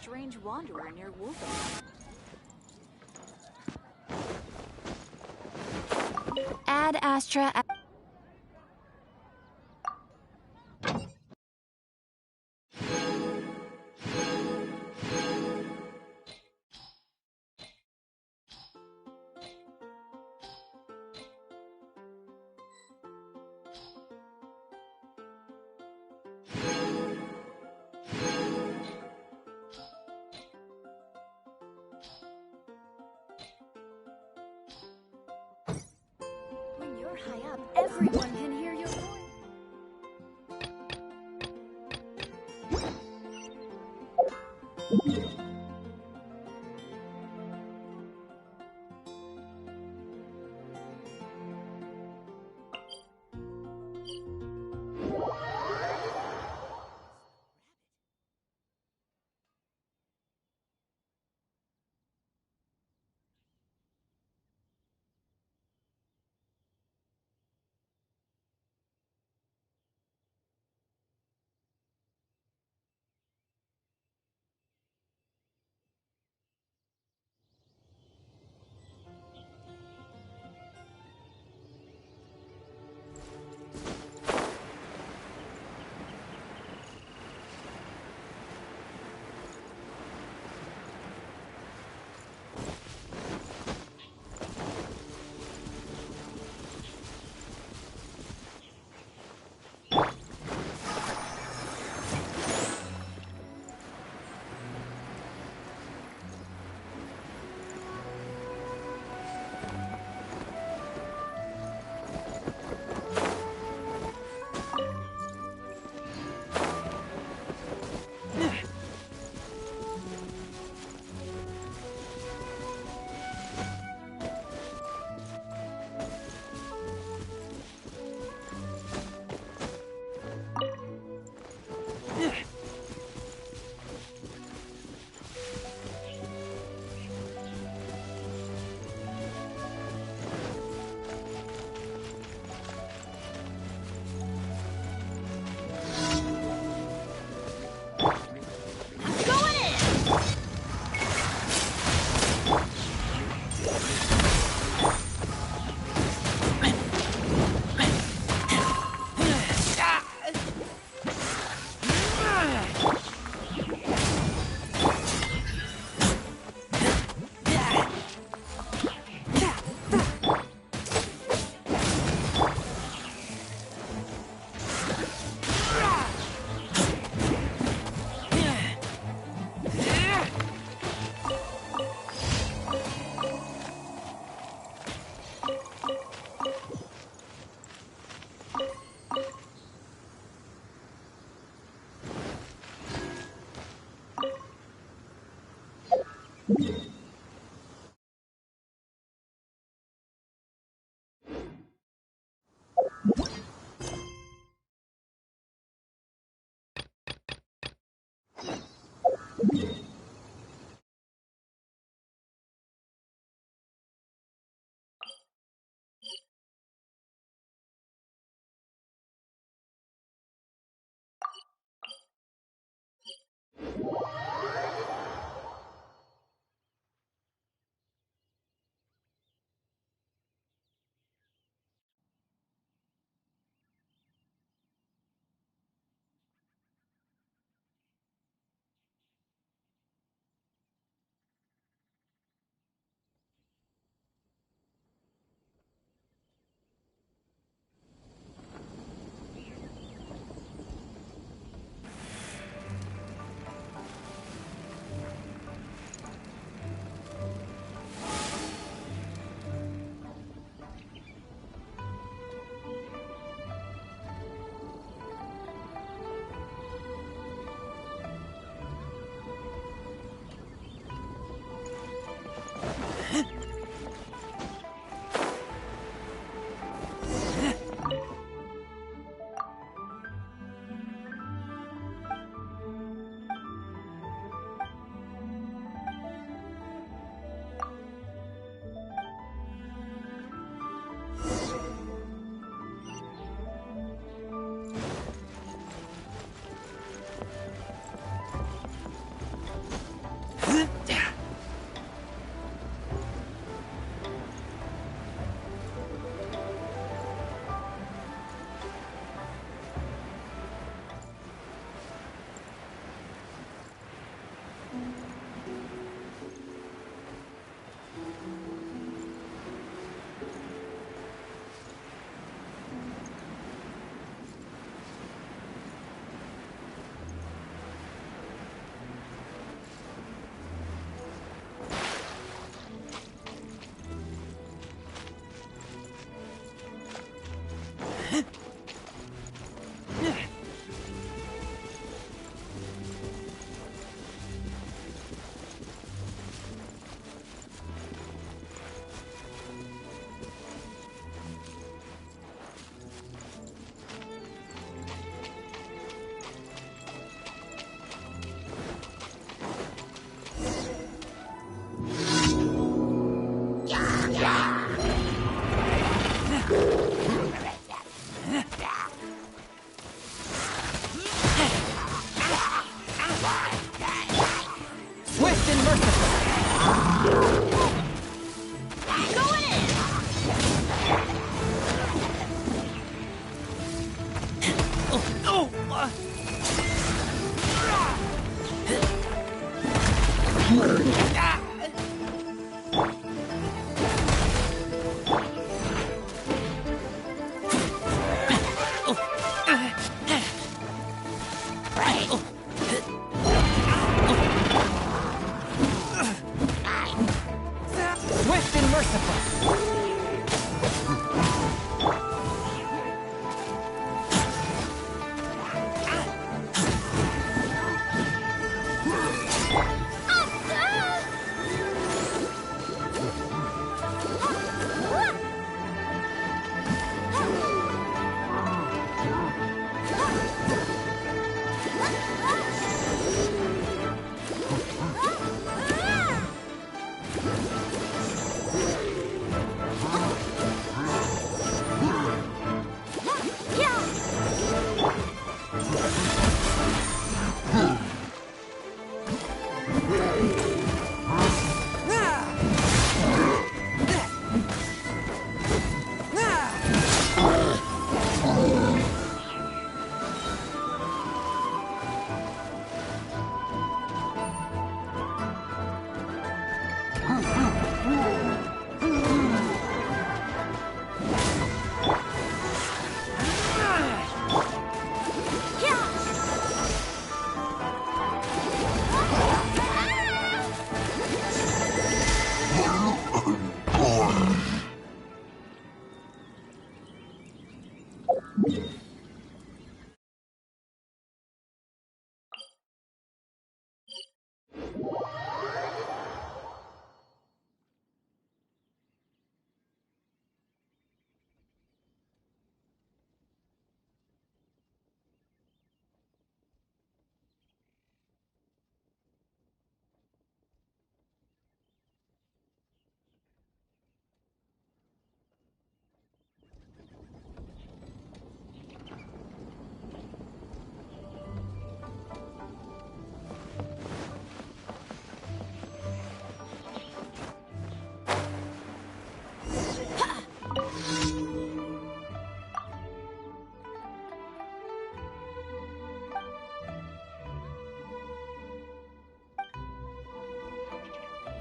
strange wanderer near Wolfen. Ad Astra. When you're high up, everyone can hear your voice.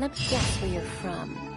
Let me guess where you're from.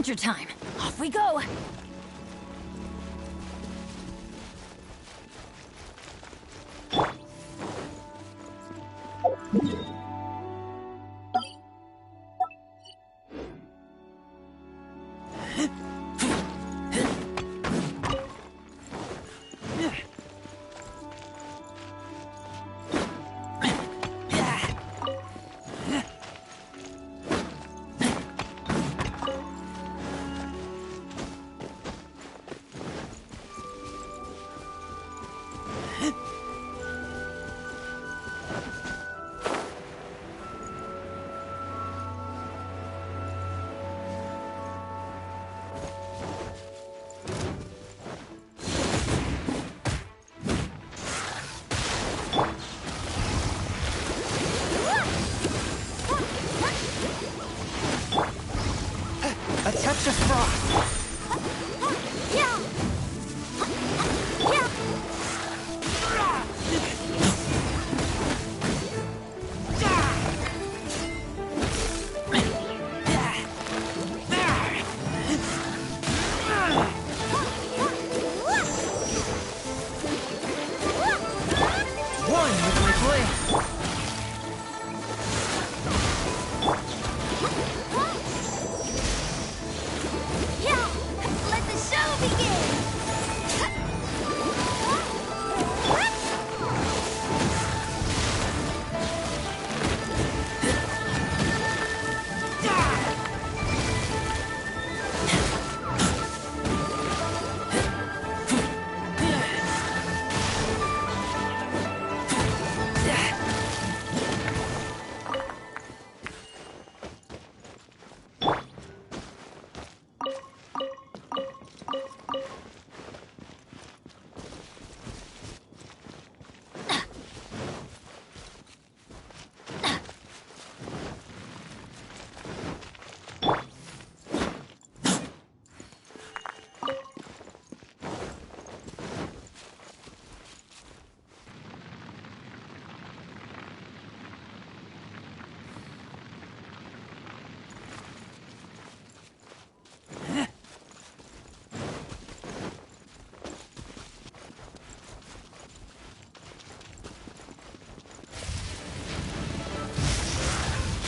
Adventure time! Off we go!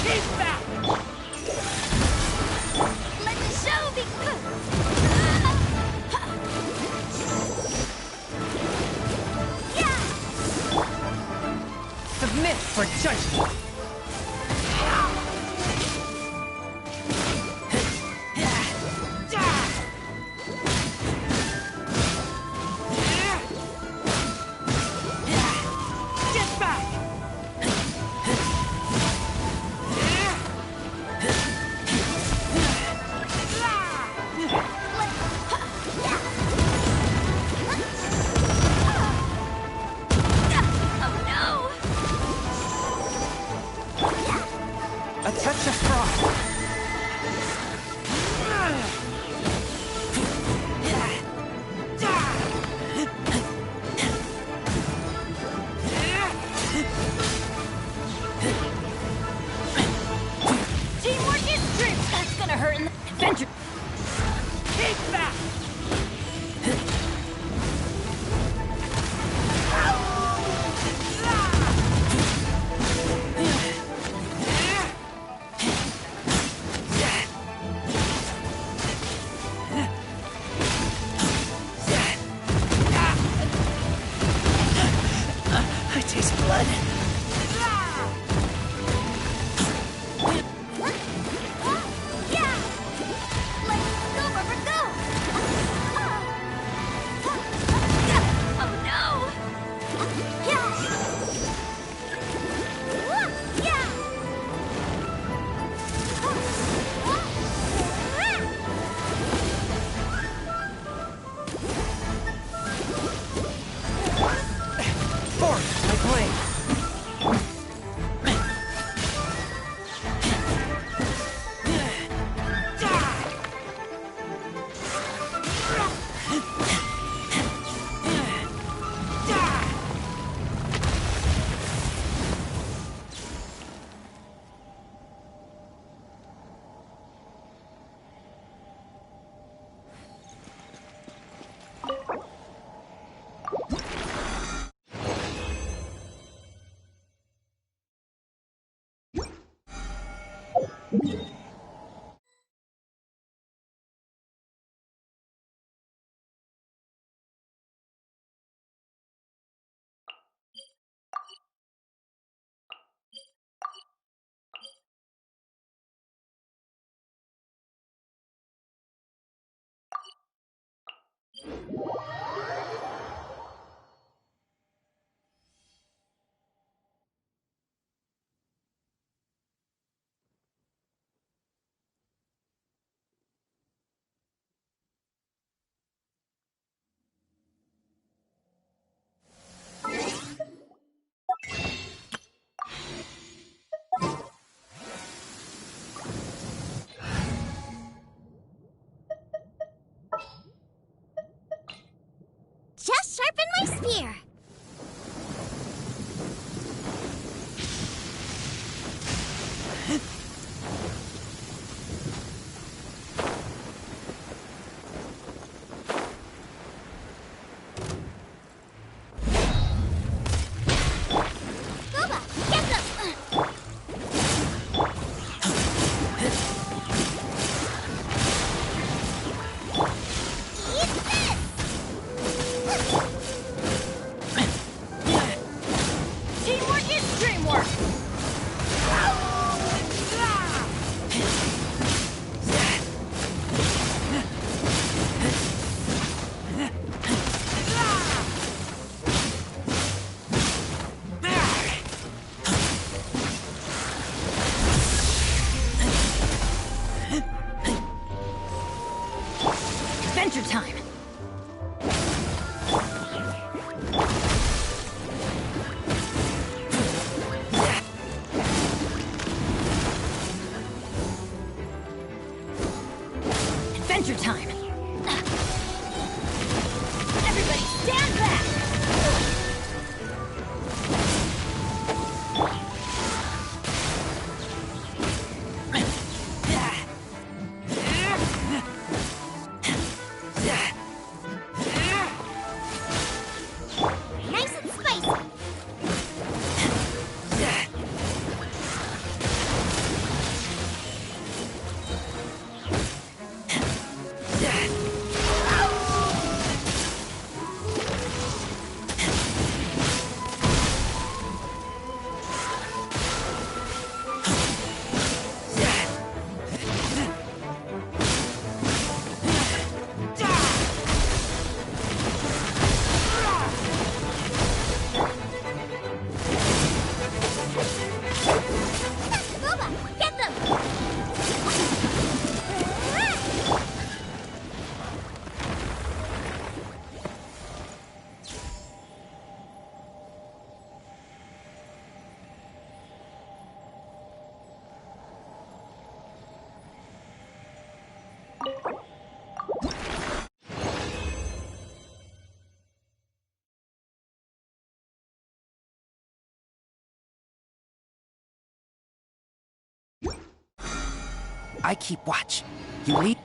Keep back! Let the show begin! Submit for judgment! Get back! A touch of frost. Teamwork is true! That's gonna hurt in the adventure! Keep back! I taste blood. Yeah! Let's go, Rubber, go! Oh no! Yeah! Force my blade! Just sharpen my spear! Boba, get them! Eat this! Teamwork is dreamwork! Adventure time. Adventure time. Everybody stand back! Nice and spicy! I keep watch. You lead.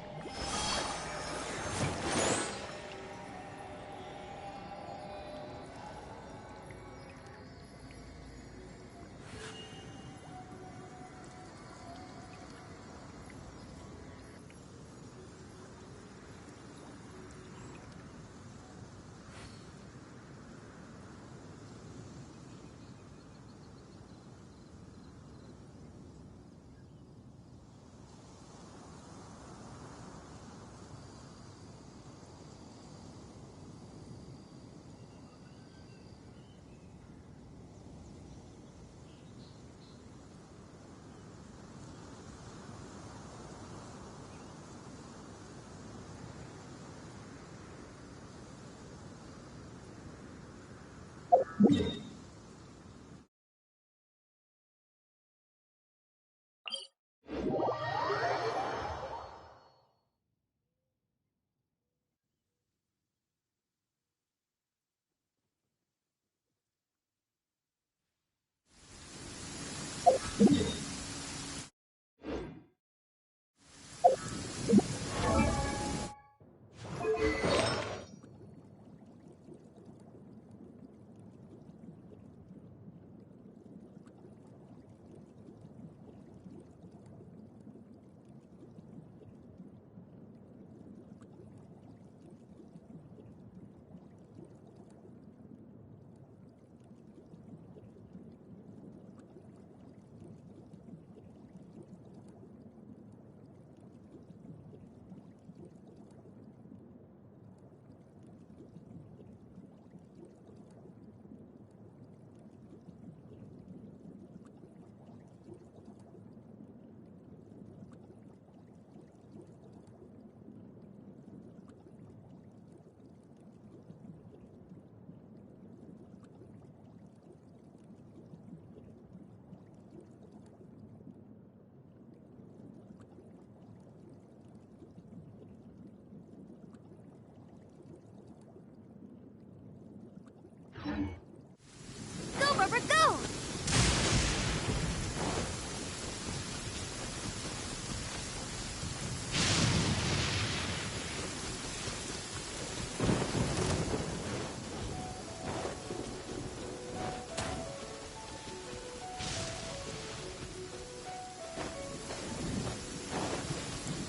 Go, Rubber, go!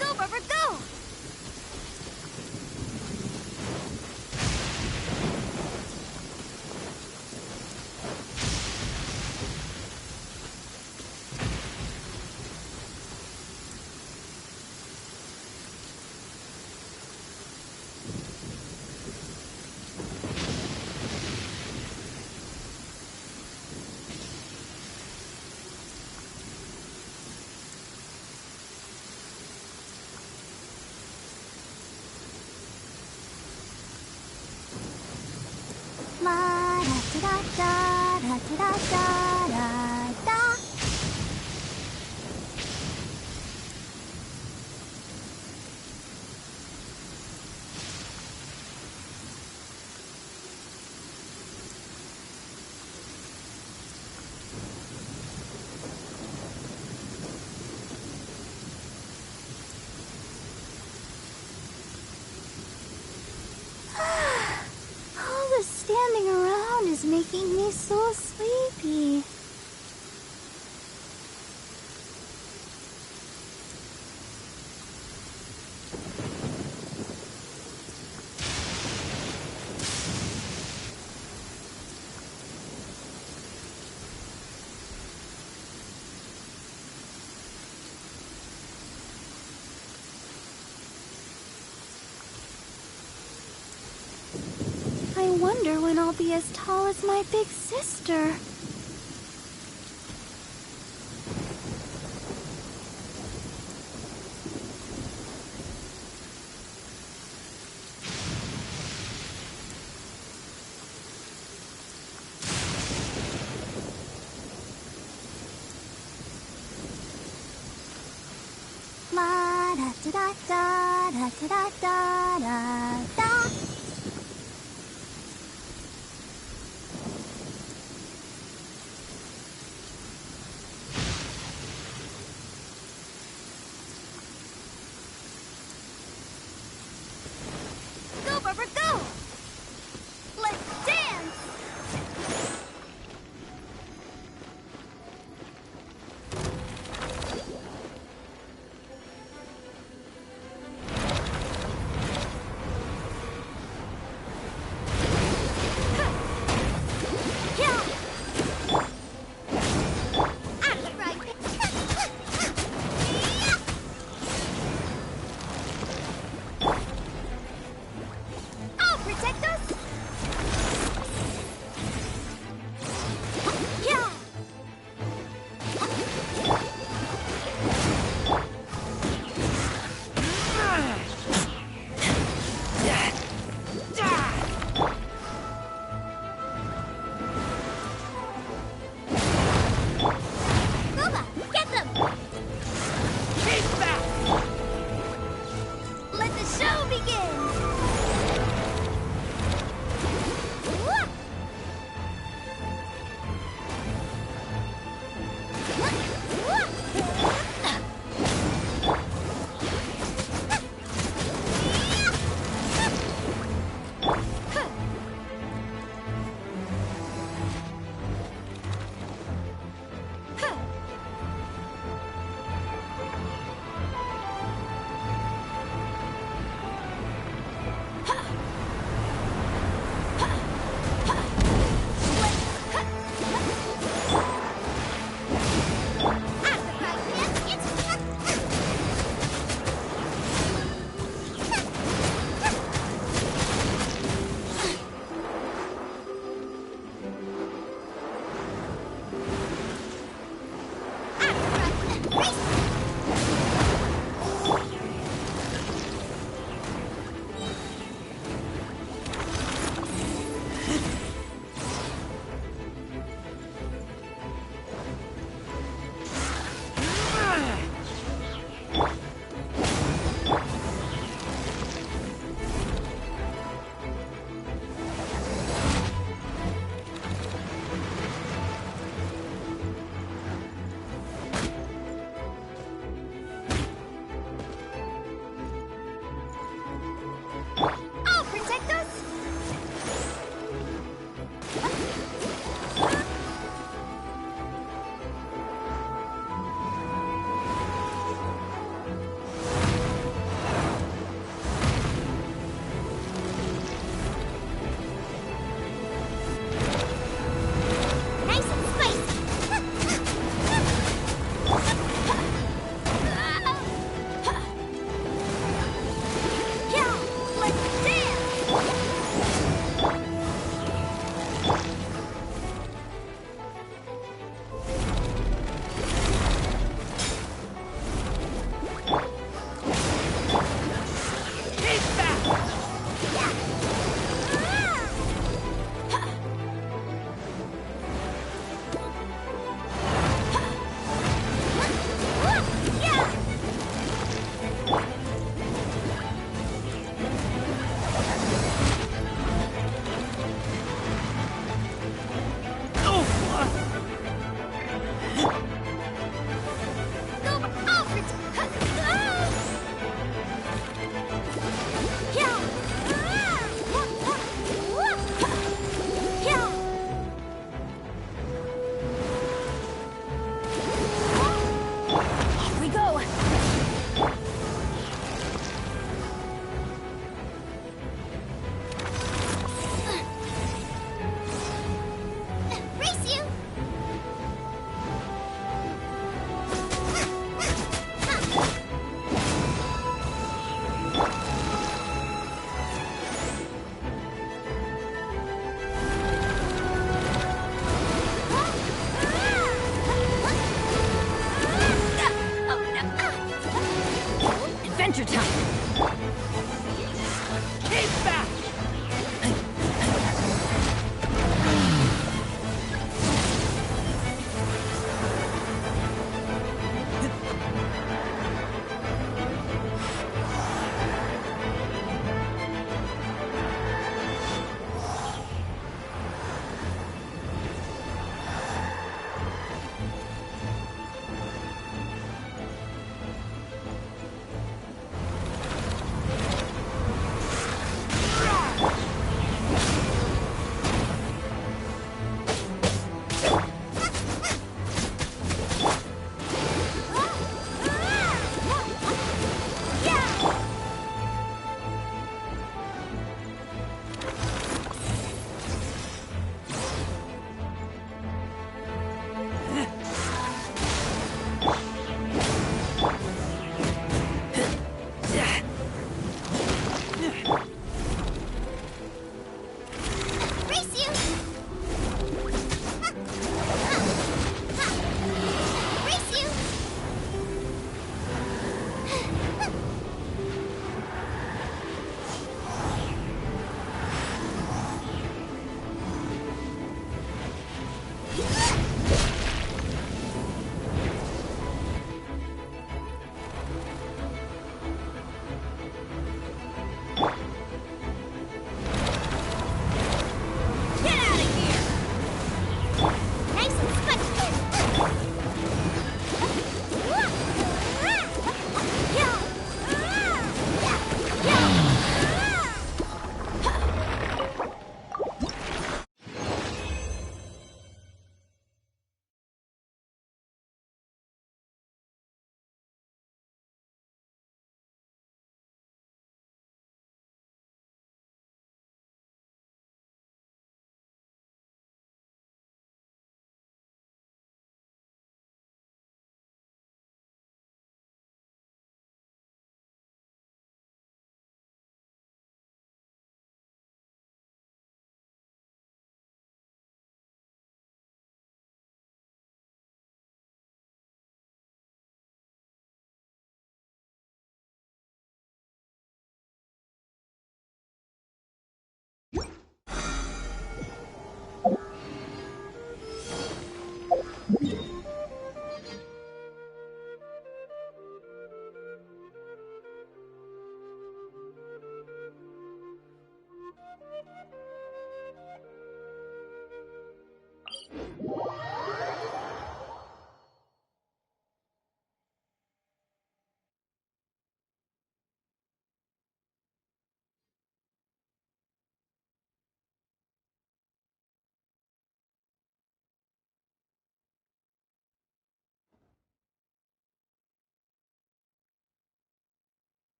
Go, Rubber, go! La-da-da-da-da-da-da-da-da. All the standing around is making me so sleepy. I wonder when I'll be as tall as my big sister. La da da da da da da da da.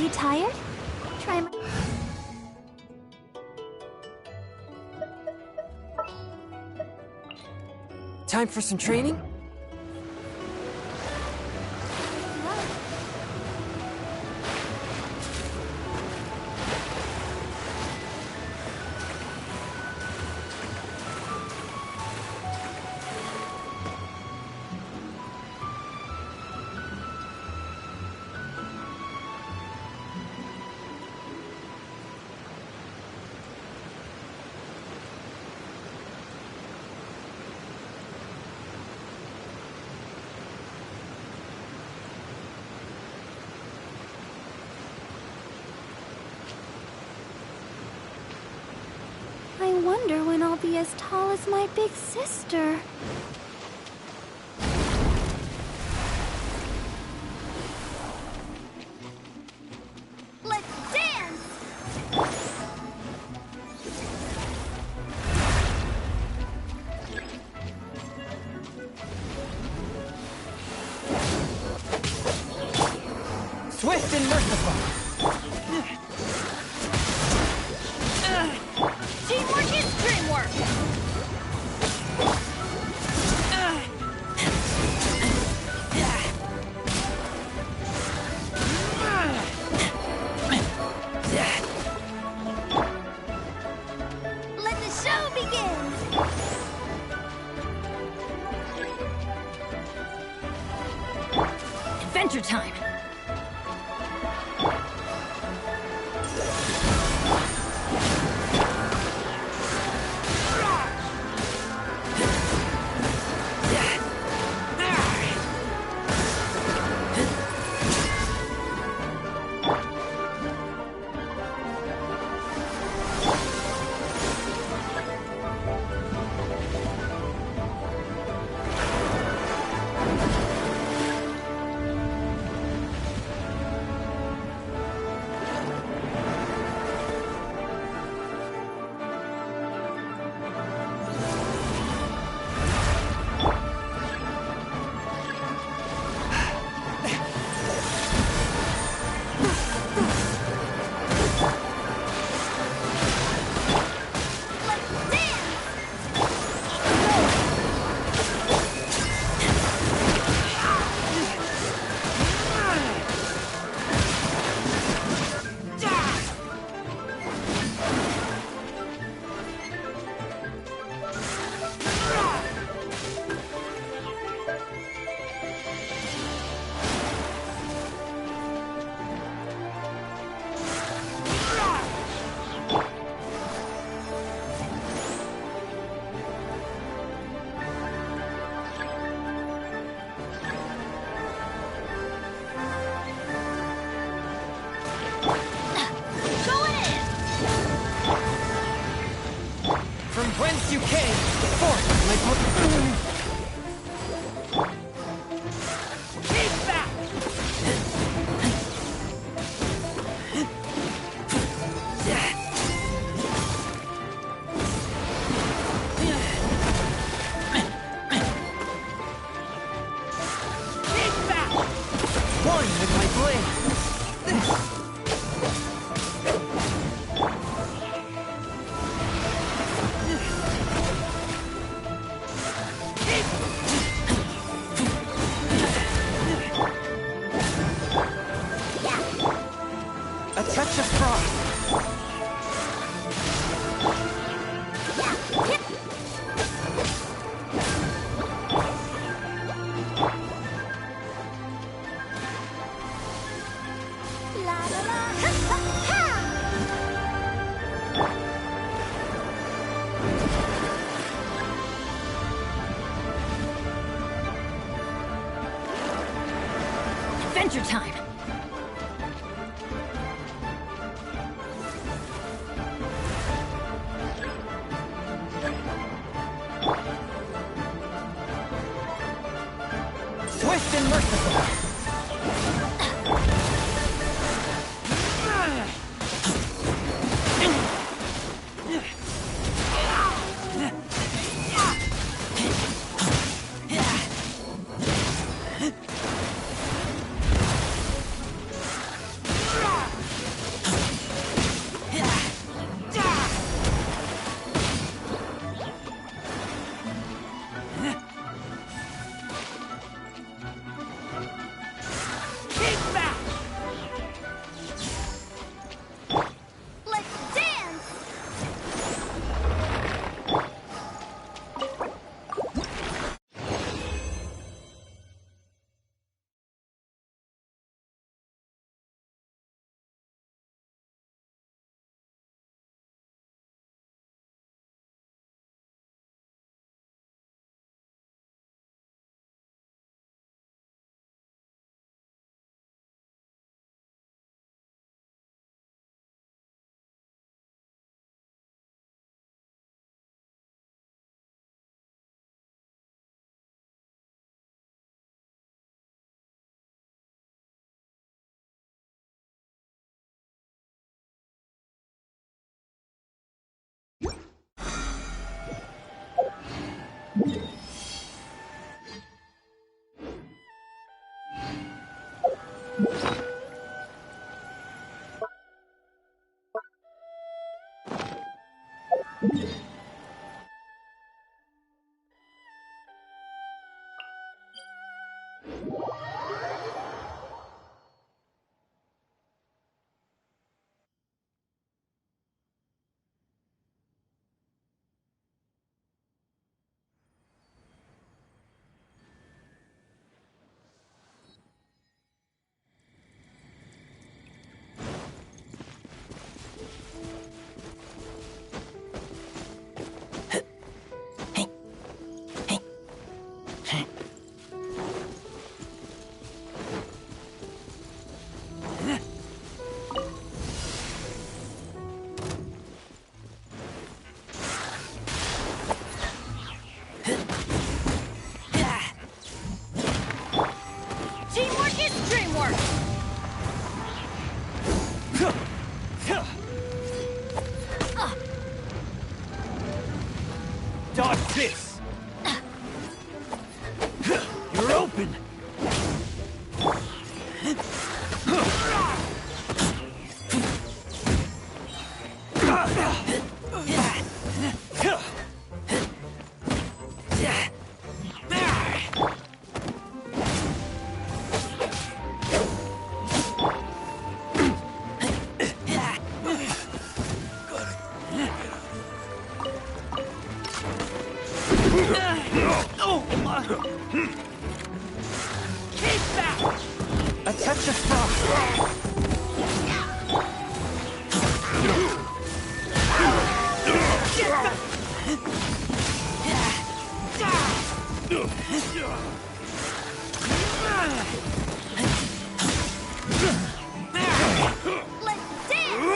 You tired? Try my... Time for some training? I wonder when I'll be as tall as my big sister. Let's dance! Swift and merciful! Teamwork is dreamwork! Let the show begin! Adventure time! From whence you came, forth like Keep back! Keep back! one with my blade. A touch of frost. La la la! Ha ha ha! Adventure time! Swift and merciful. frost! Let's dance!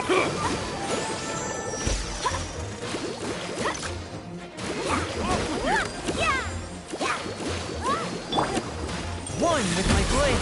One with my blade.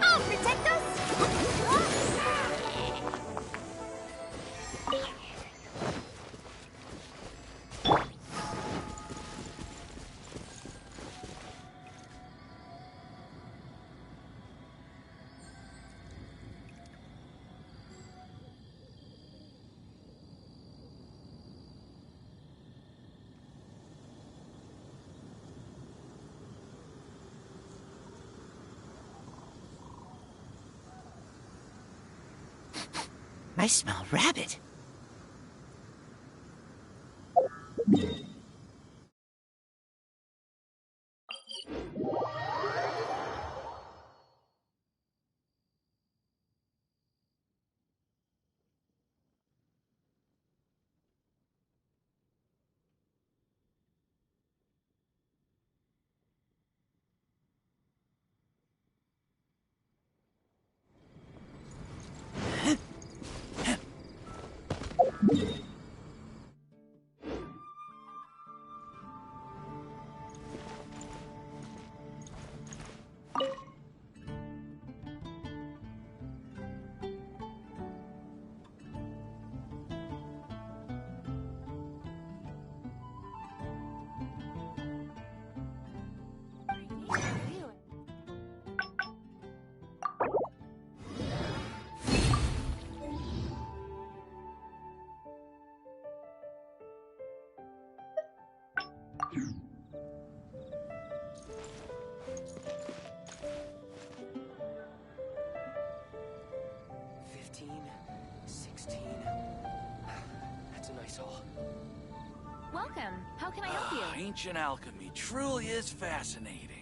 I'll protect us! I smell rabbit. Welcome. How can I help you? Ancient alchemy truly is fascinating.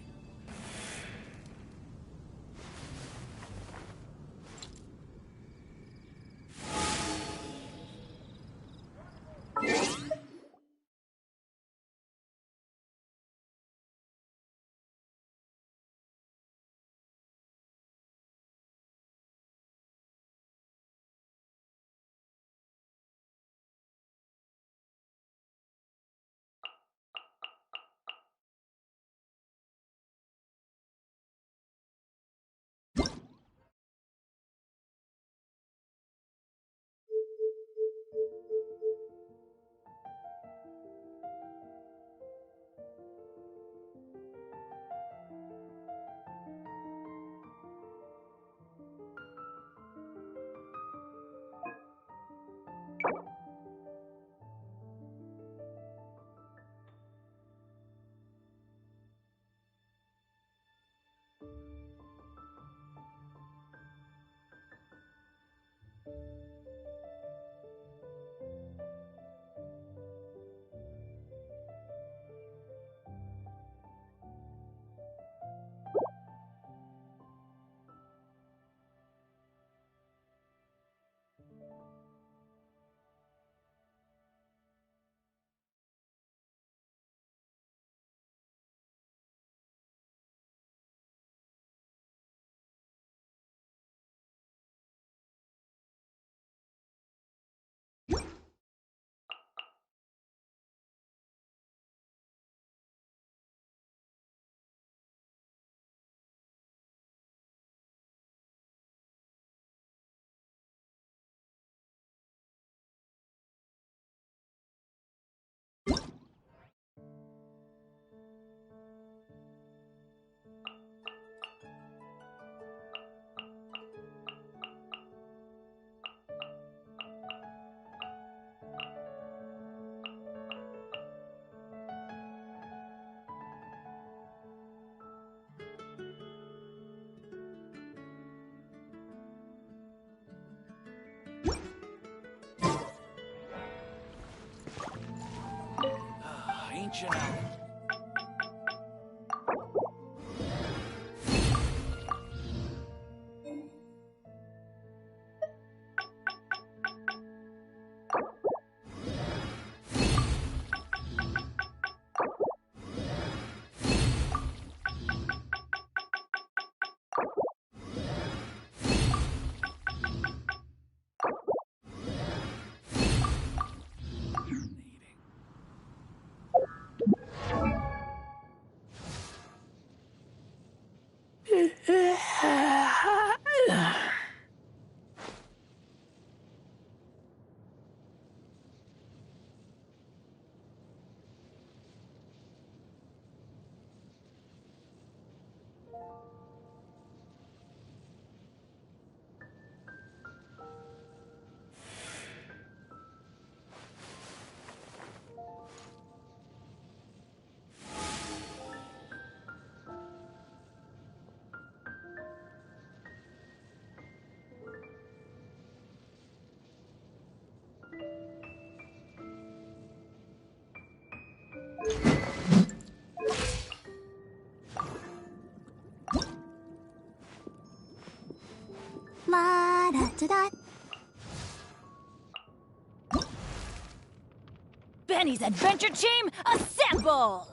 Ancient owl. Wa-da-da-da. Benny's adventure team, assemble!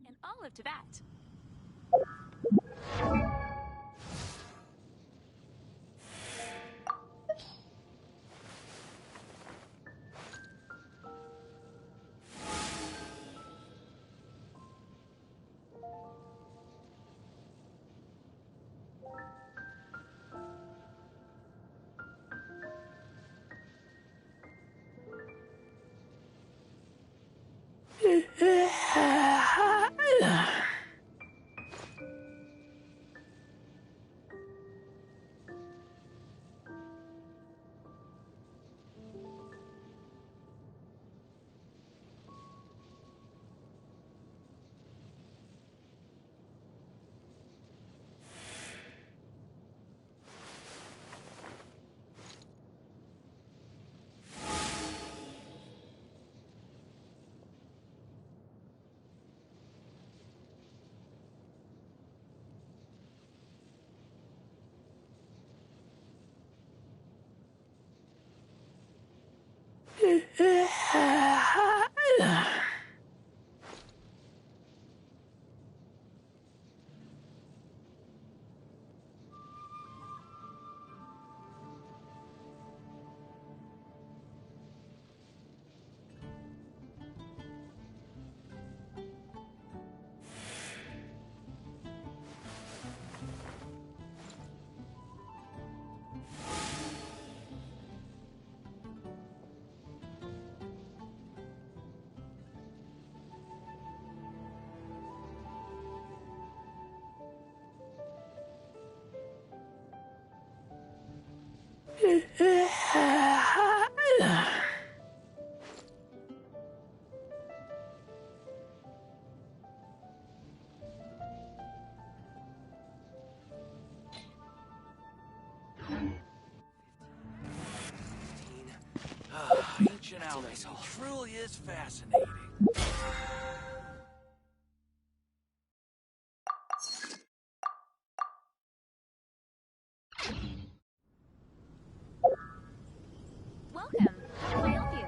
And all of Tibet. Ancient alchemy truly is fascinating. Welcome. How can I help you?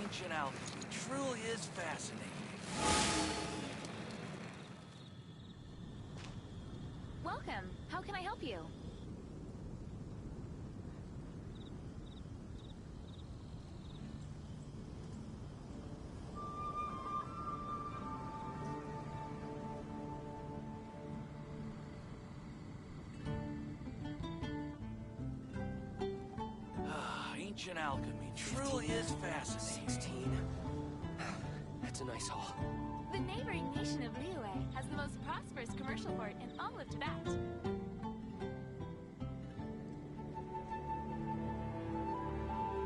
Ancient alchemy truly is fascinating. Welcome. How can I help you? Ancient alchemy truly is fascinating. 16. That's a nice haul. The neighboring nation of Liyue has the most prosperous commercial port in all of Tibet.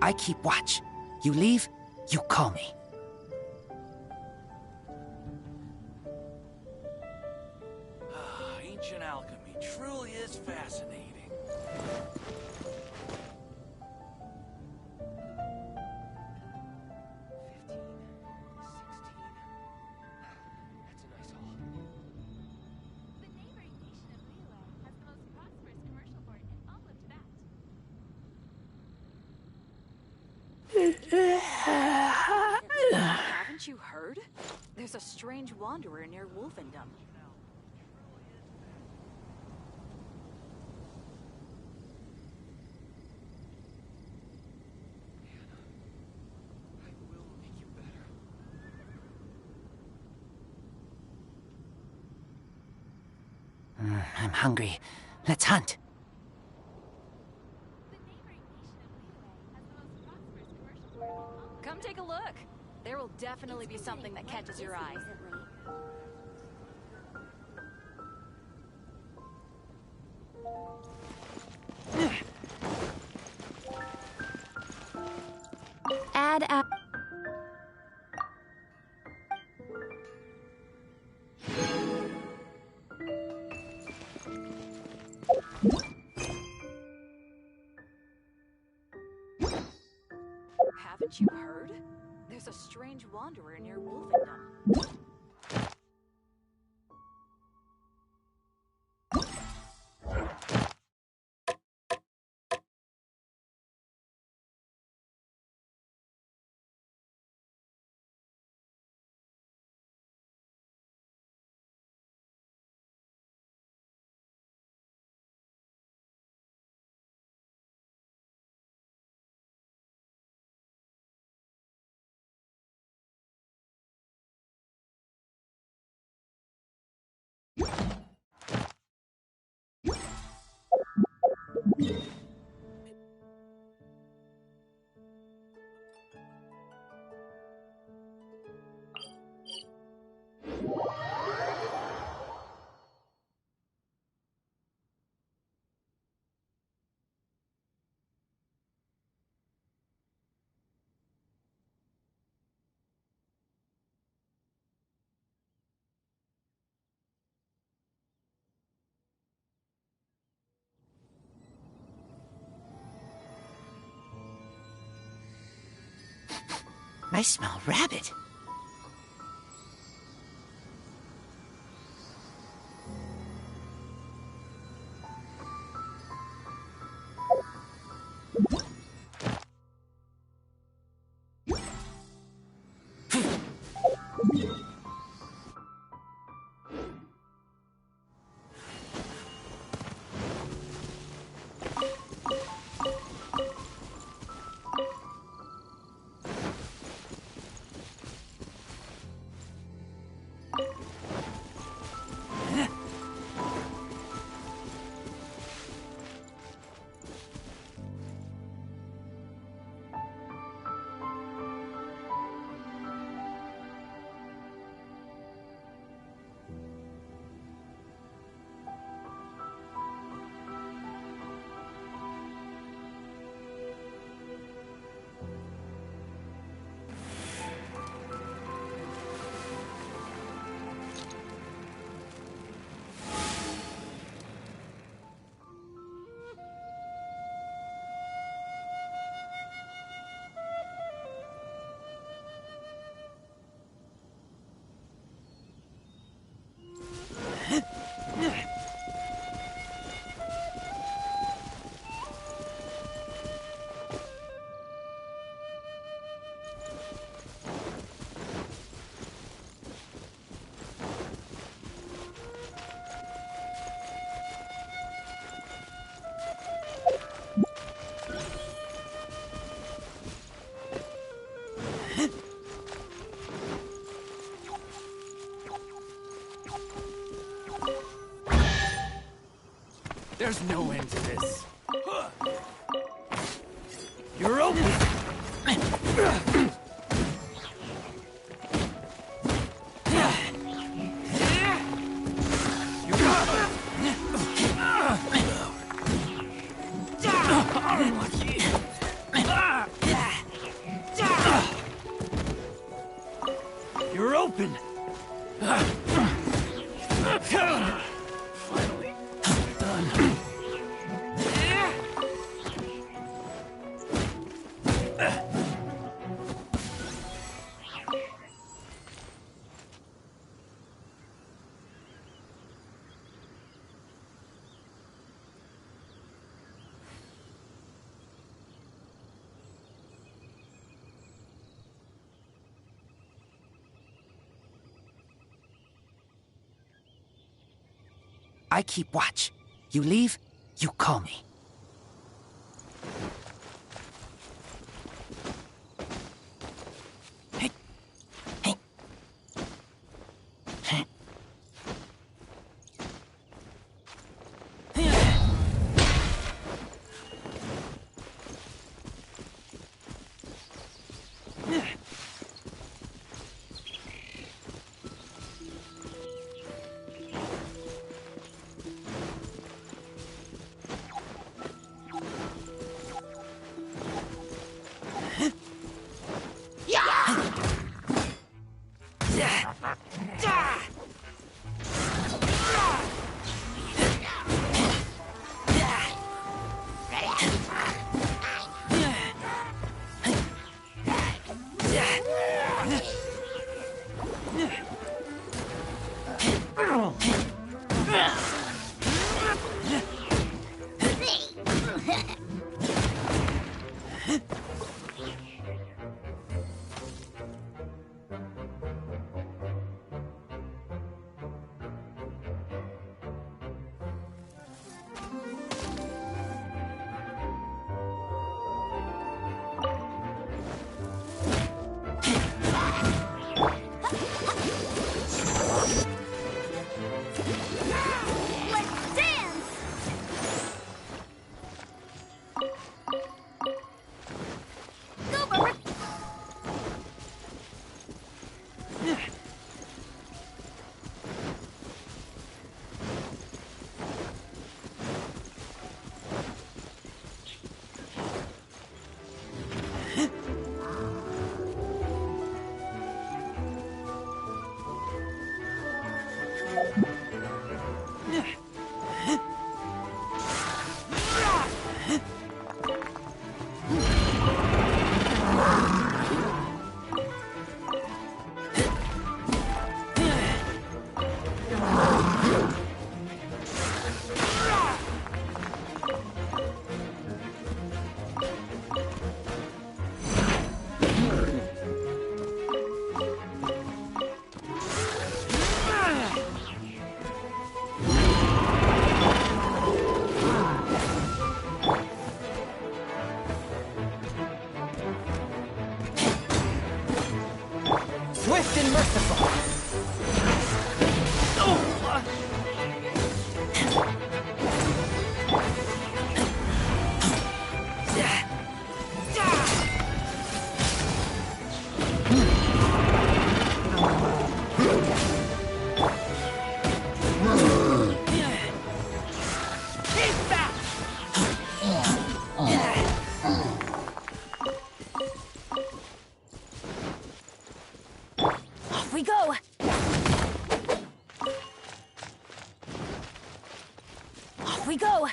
I keep watch. You leave, you call me. Ancient alchemy truly is fascinating. Haven't you heard? There's a strange wanderer near Wolfendom. I'm hungry. Let's hunt. Come take a look. There will definitely be something that catches your eye. Add a... Haven't you heard? There's a strange wanderer near Wolfendom. I smell rabbit. There's no end to this. You're open! You're open! Finally done. I keep watch. You leave, you call me. Swift and merciful. We go! Off we go!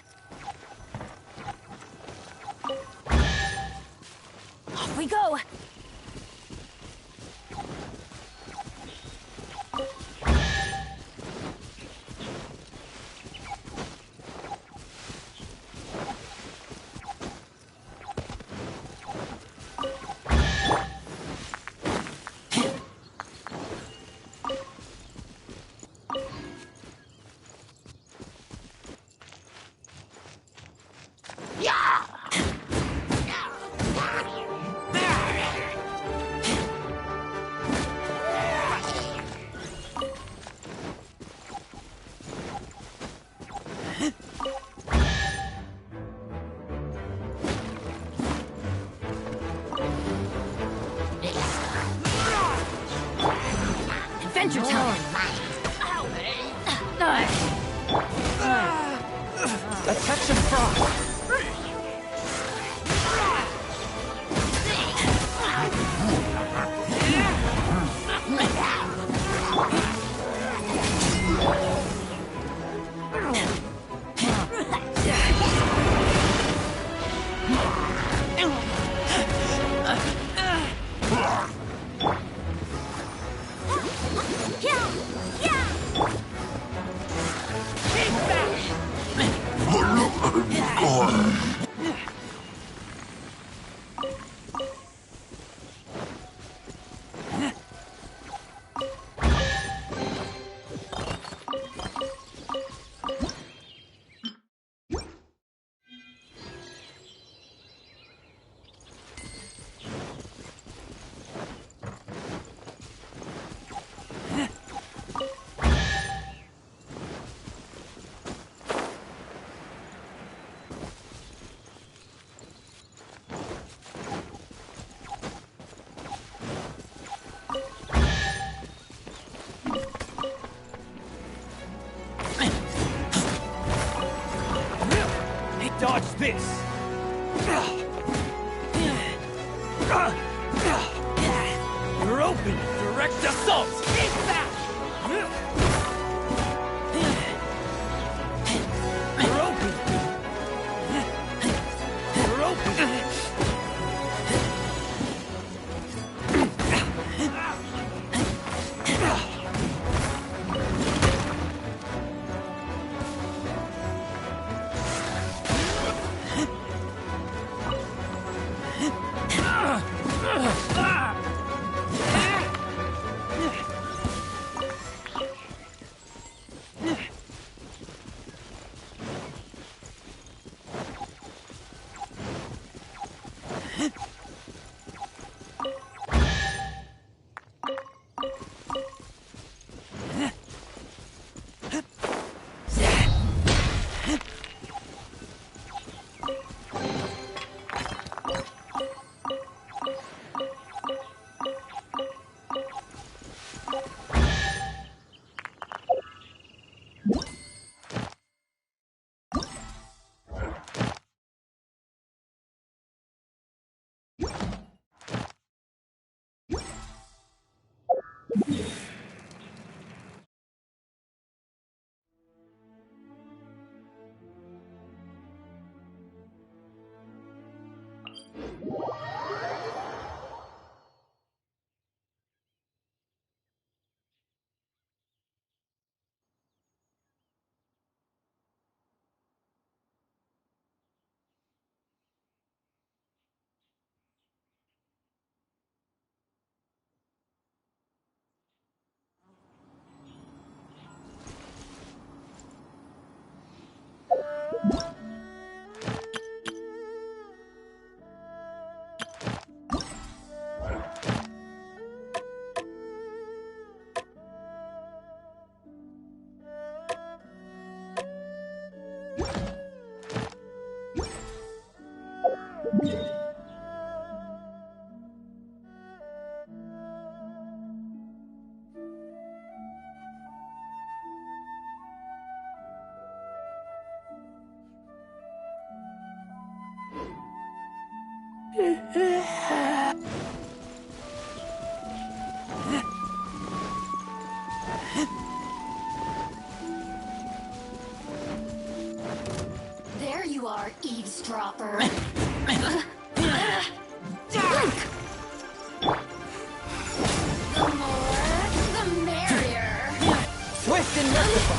Off we go! Watch this! You're open! Direct assault! Take that! You're open! You're open! There you are, eavesdropper. The more, the merrier. Swift and merciful.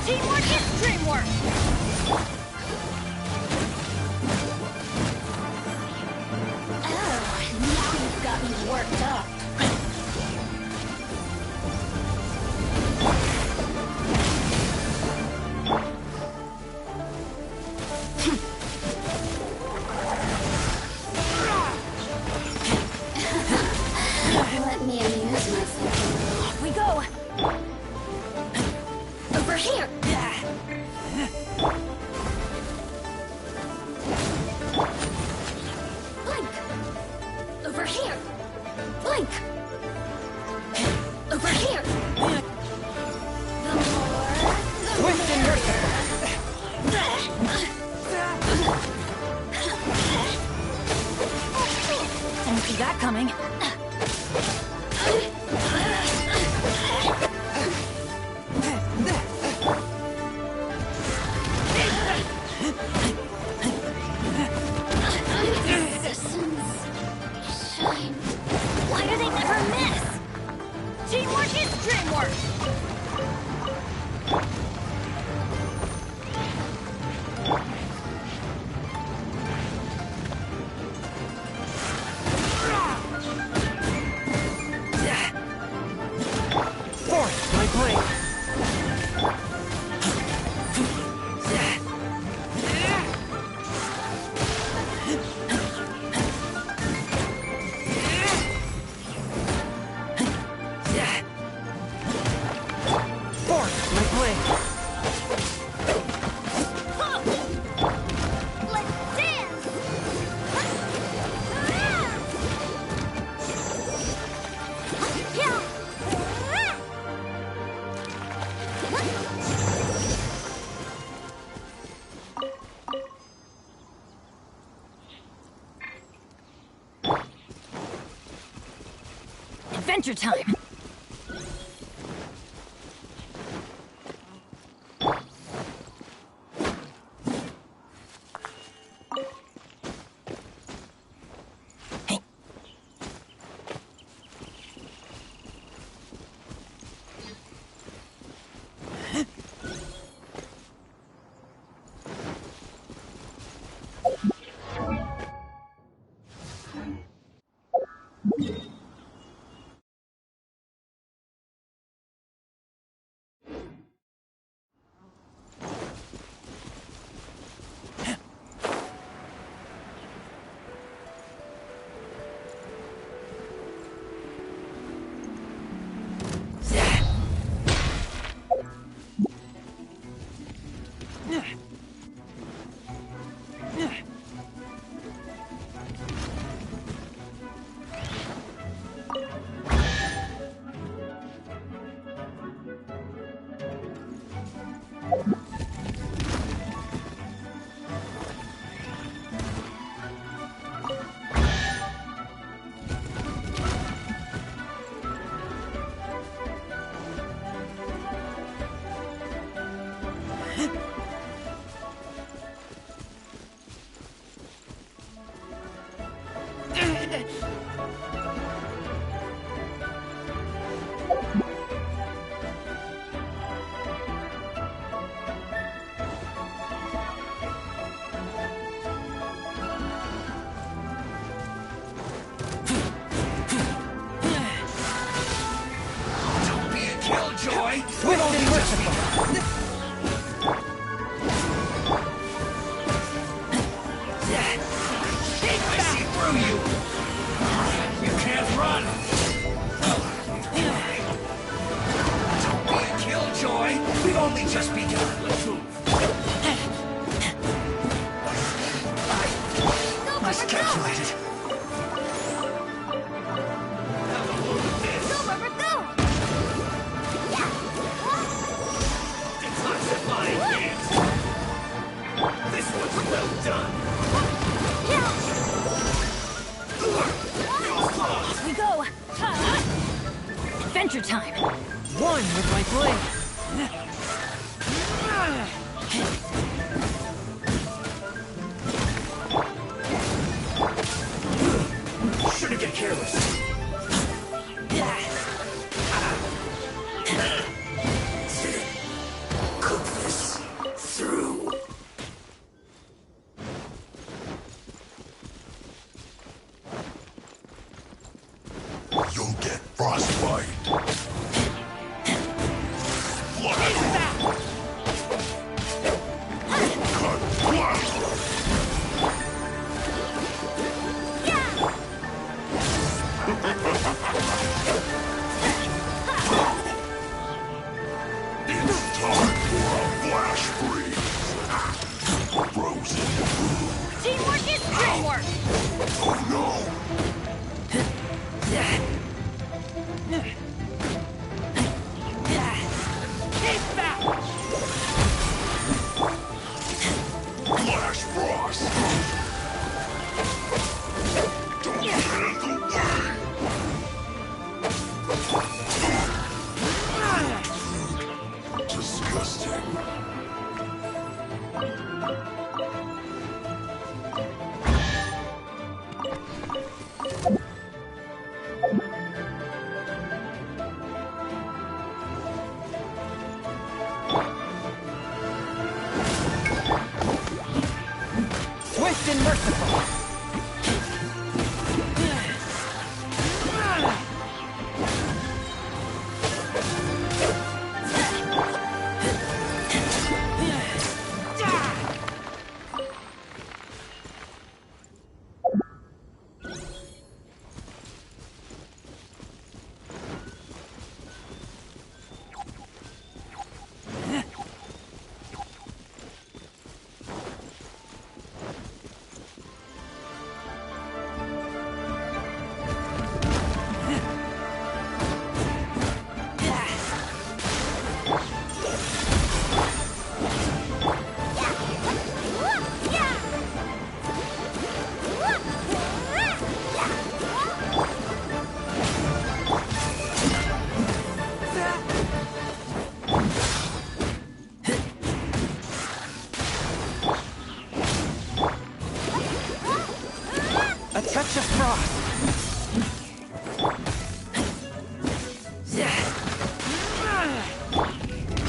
Teamwork is dreamwork! Oh, now you've got me worked up. Let me amuse myself. Off we go! Over here! Blink! Over here! Blink! Over here! The more... Swift and merciful. Didn't see that coming. Take Adventure time! Time. One with my blade. Shouldn't get careless. Cook this through. You'll get frostbite. frost!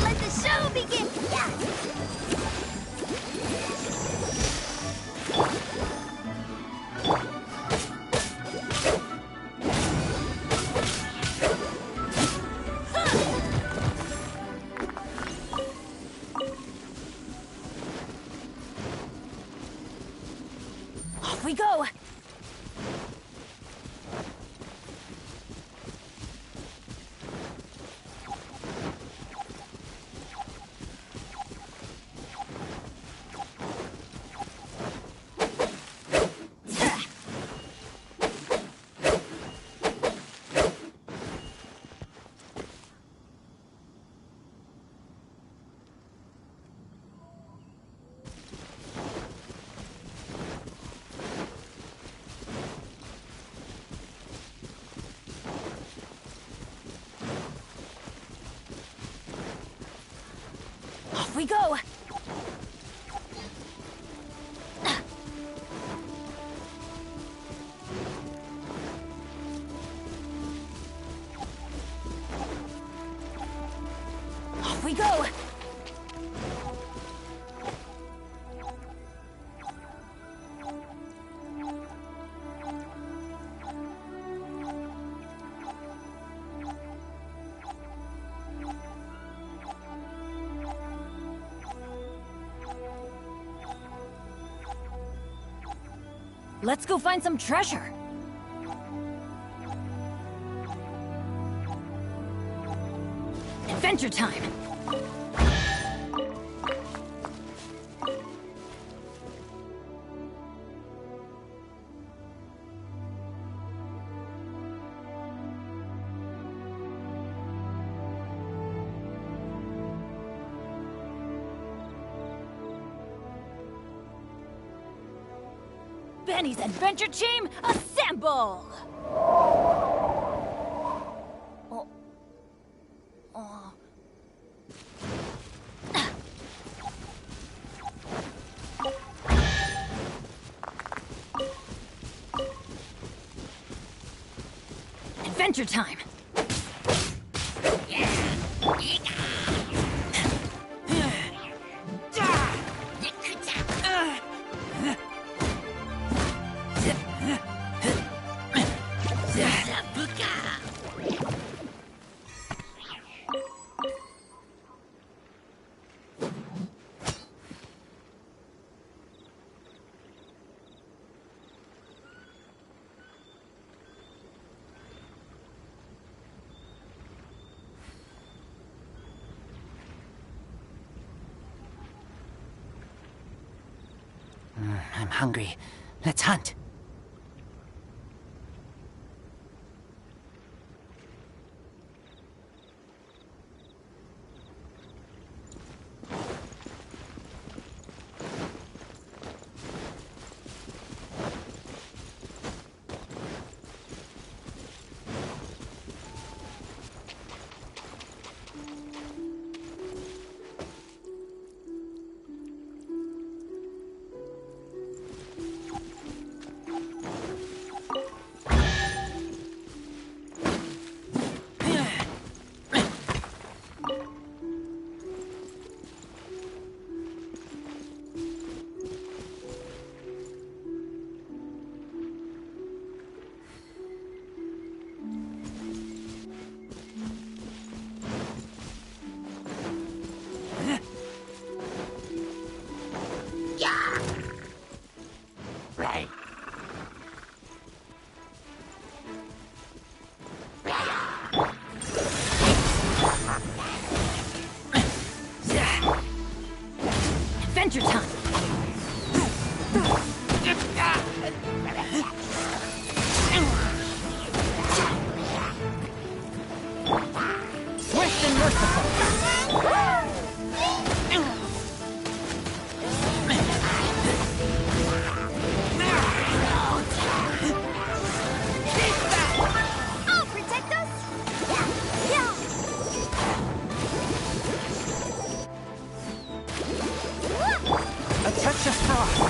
Let the show begin! Yeah. Off we go! Off we go! Off we go! Let's go find some treasure. Adventure time. Benny's adventure team, assemble! Oh. Oh. Adventure time! I'm hungry. Let's hunt. Adventure time! Swift and merciful! I'll protect us! Yeah! A touch of frost!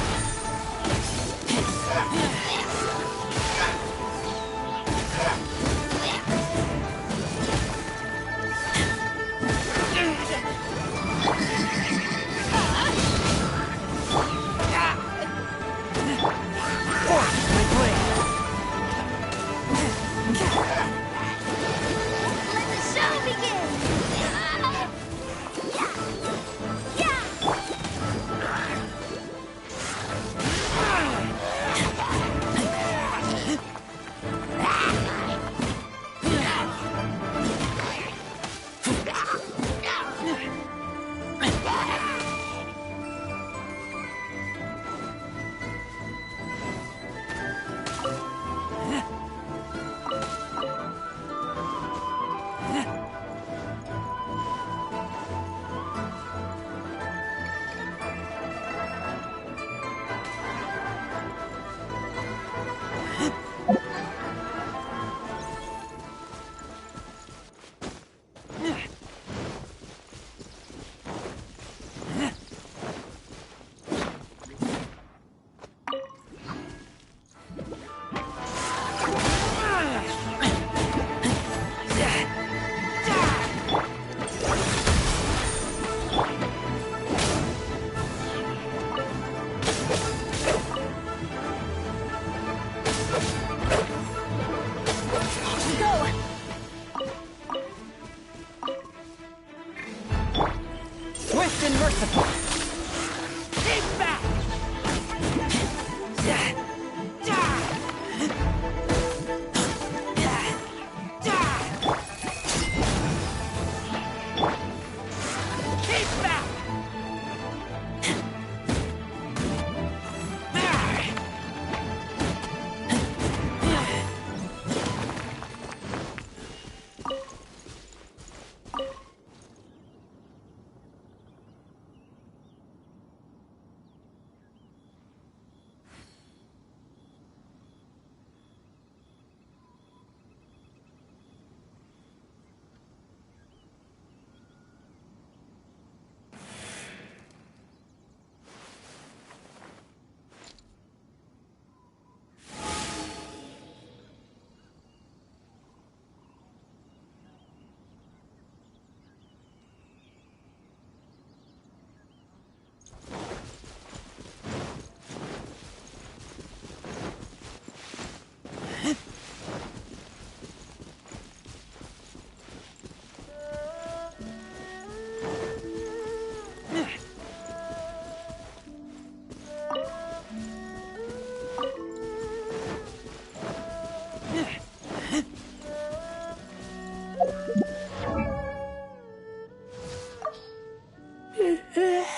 Keep back! Keep back!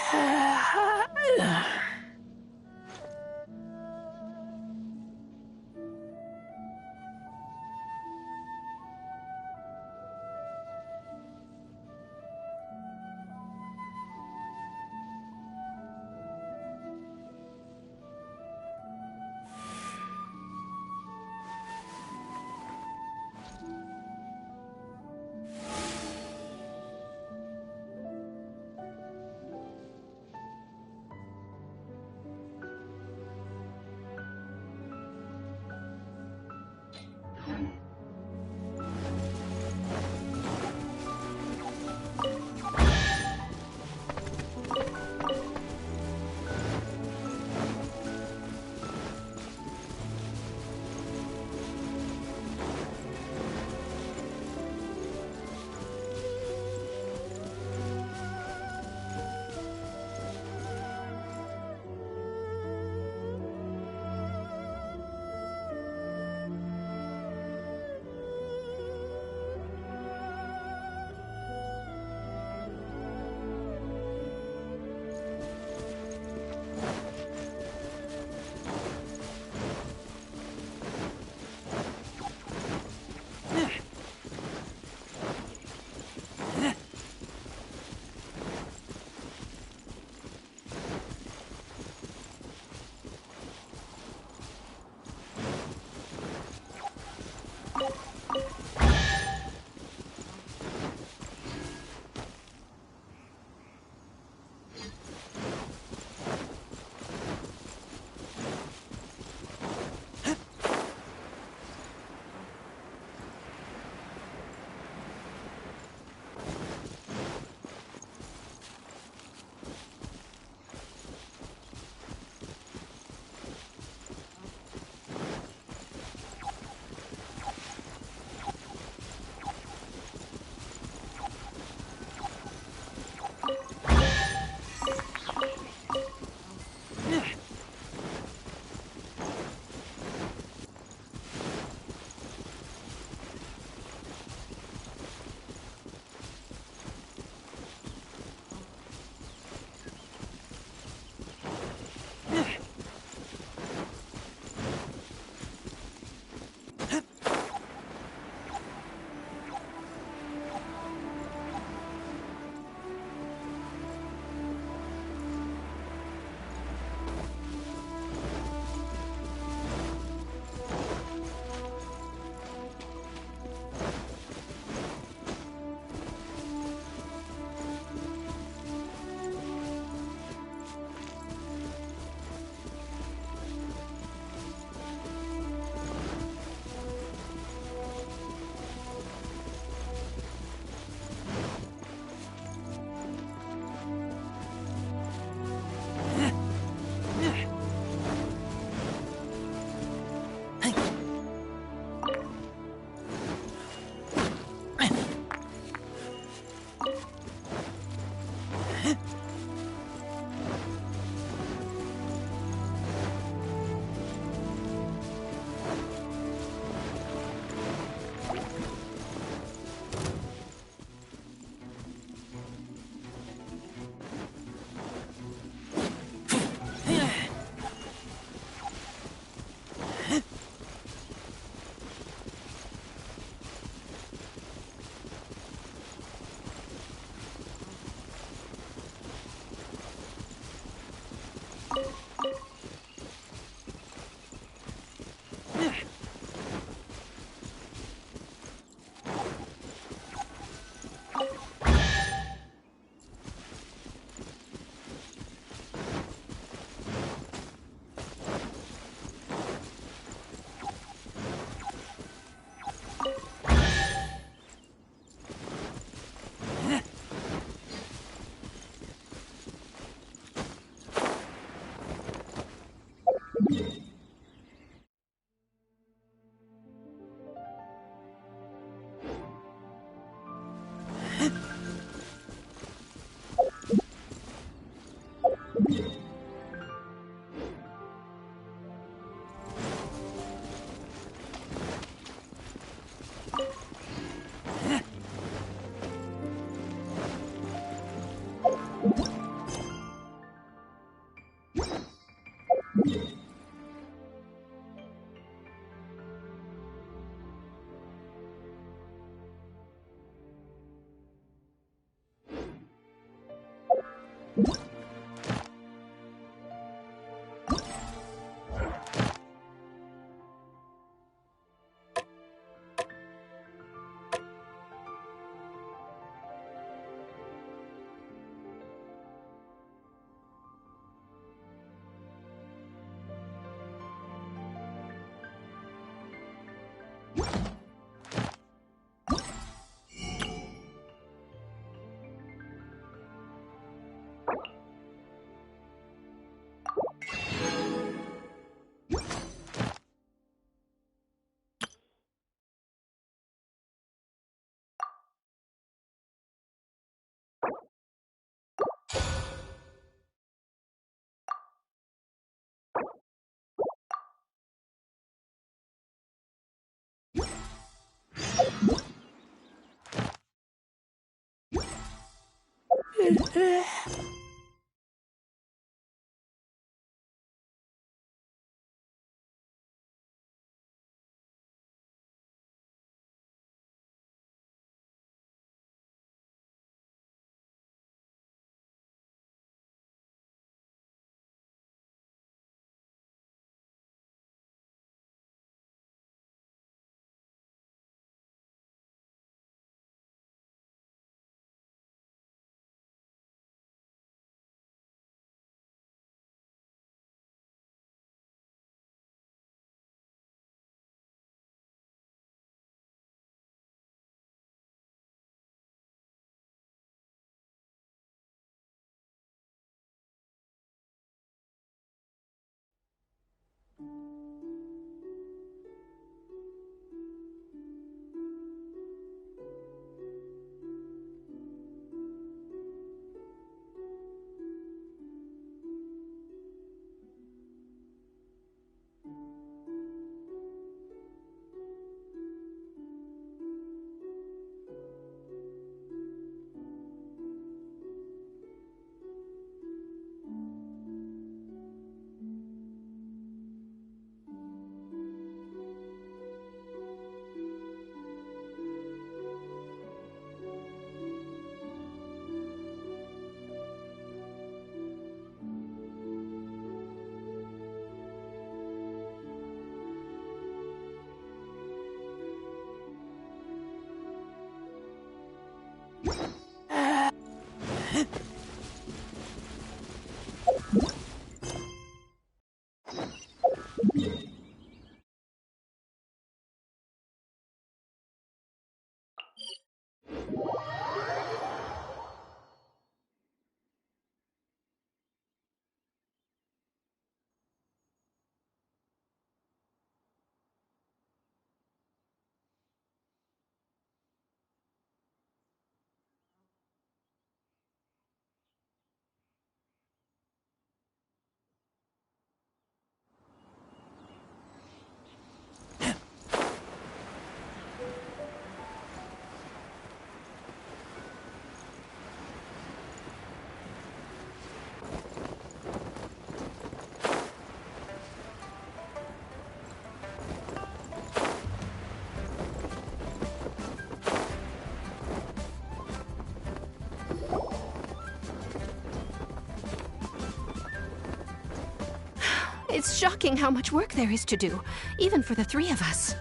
It's shocking how much work there is to do, even for the three of us.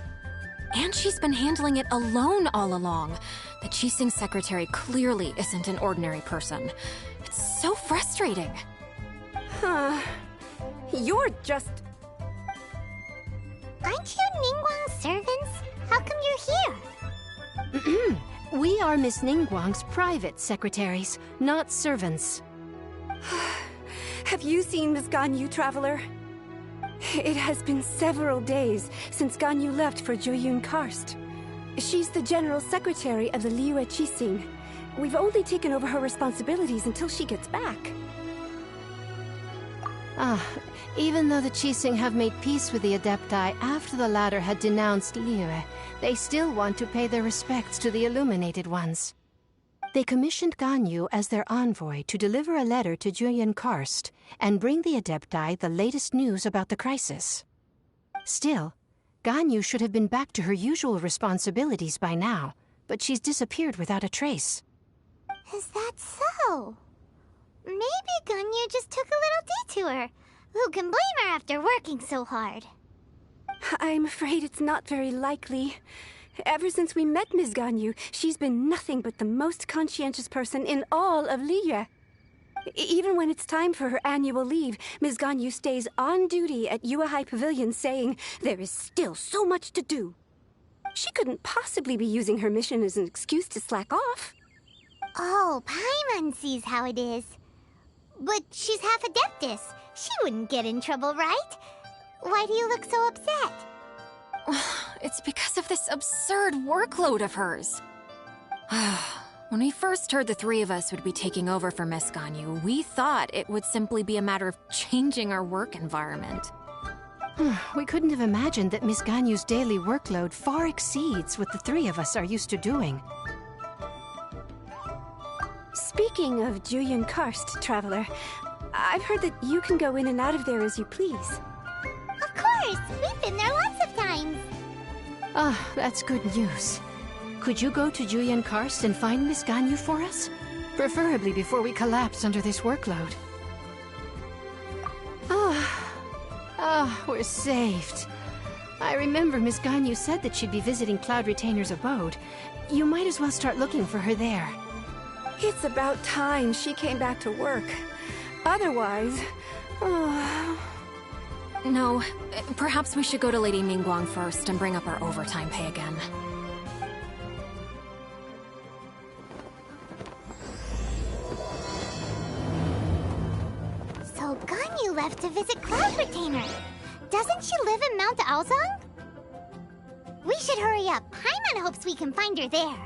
And she's been handling it alone all along. The Qixing secretary clearly isn't an ordinary person. It's so frustrating. You're just... Aren't you Ningguang's servants? How come you're here? We are Miss Ningguang's private secretaries, not servants. Have you seen Miss Ganyu, Traveler? It has been several days since Ganyu left for Joyun Karst. She's the general secretary of the Liyue Qixing. We've only taken over her responsibilities until she gets back. Even though the Qixing have made peace with the Adepti after the latter had denounced Liyue, they still want to pay their respects to the Illuminated Ones. They commissioned Ganyu as their envoy to deliver a letter to Julian Karst and bring the Adepti the latest news about the crisis. Still, Ganyu should have been back to her usual responsibilities by now, but she's disappeared without a trace. Is that so? Maybe Ganyu just took a little detour. Who can blame her after working so hard? I'm afraid it's not very likely. Ever since we met Ms. Ganyu, she's been nothing but the most conscientious person in all of Liyue. Even when it's time for her annual leave, Ms. Ganyu stays on duty at Yuehai Pavilion saying there is still so much to do. She couldn't possibly be using her mission as an excuse to slack off. Oh, Paimon sees how it is. But she's half Adeptus. She wouldn't get in trouble, right? Why do you look so upset? It's because of this absurd workload of hers. When we first heard the three of us would be taking over for Miss Ganyu, we thought it would simply be a matter of changing our work environment. We couldn't have imagined that Miss Ganyu's daily workload far exceeds what the three of us are used to doing. Speaking of Julian Karst, Traveler, I've heard that you can go in and out of there as you please. Of course! We've been there lots of times! Ah, that's good news. Could you go to Julian Karst and find Miss Ganyu for us? Preferably before we collapse under this workload. We're saved. I remember Miss Ganyu said that she'd be visiting Cloud Retainer's abode. You might as well start looking for her there. It's about time she came back to work. Otherwise... No, perhaps we should go to Lady Ningguang first and bring up our overtime pay again. So Ganyu left to visit Cloud Retainer. Doesn't she live in Mount Aozong? We should hurry up. Paimon hopes we can find her there.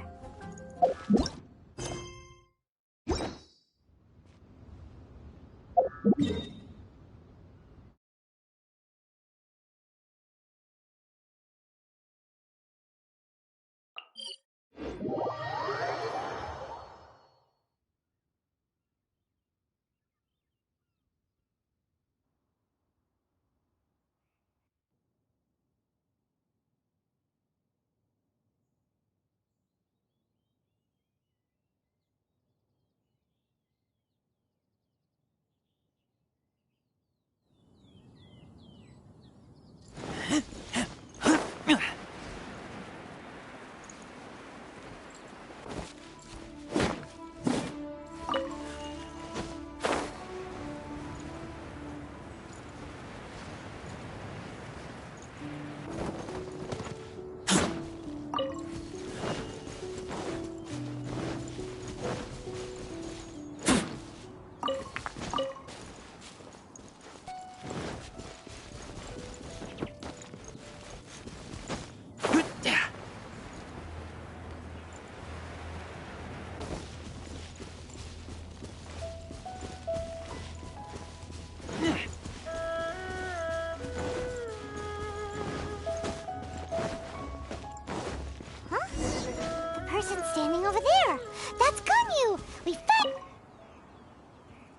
Standing over there. That's Ganyu. We found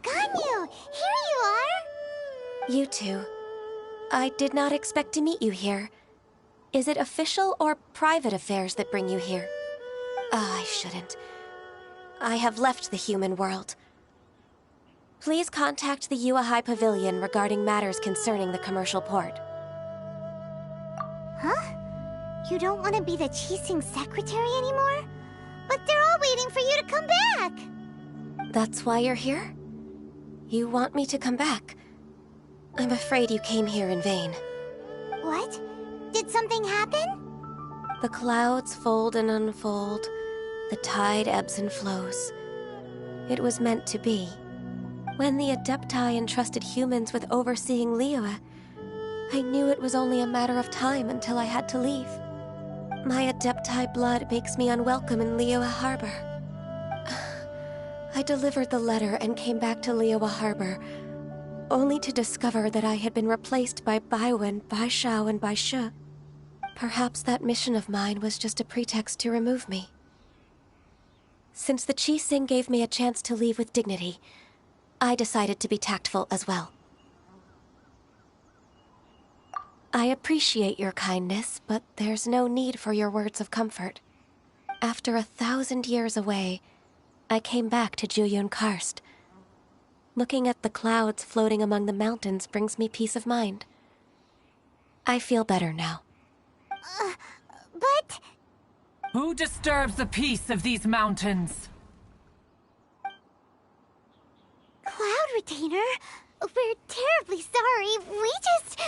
Ganyu. Here you are. You two. I did not expect to meet you here. Is it official or private affairs that bring you here? I shouldn't. I have left the human world. Please contact the Yuehai Pavilion regarding matters concerning the commercial port. Huh? You don't want to be the Qixing secretary anymore? But they're all waiting for you to come back! That's why you're here? You want me to come back? I'm afraid you came here in vain. What? Did something happen? The clouds fold and unfold. The tide ebbs and flows. It was meant to be. When the Adepti entrusted humans with overseeing Liyue, I knew it was only a matter of time until I had to leave. My Adepti blood makes me unwelcome in Liyue Harbor. I delivered the letter and came back to Liyue Harbor, only to discover that I had been replaced by Baiwen, Baishao, and Baishe. Perhaps that mission of mine was just a pretext to remove me. Since the Chi-Sing gave me a chance to leave with dignity, I decided to be tactful as well. I appreciate your kindness, but there's no need for your words of comfort. After 1,000 years away, I came back to Jueyun Karst. Looking at the clouds floating among the mountains brings me peace of mind. I feel better now. But... Who disturbs the peace of these mountains? Cloud Retainer, we're terribly sorry. We just...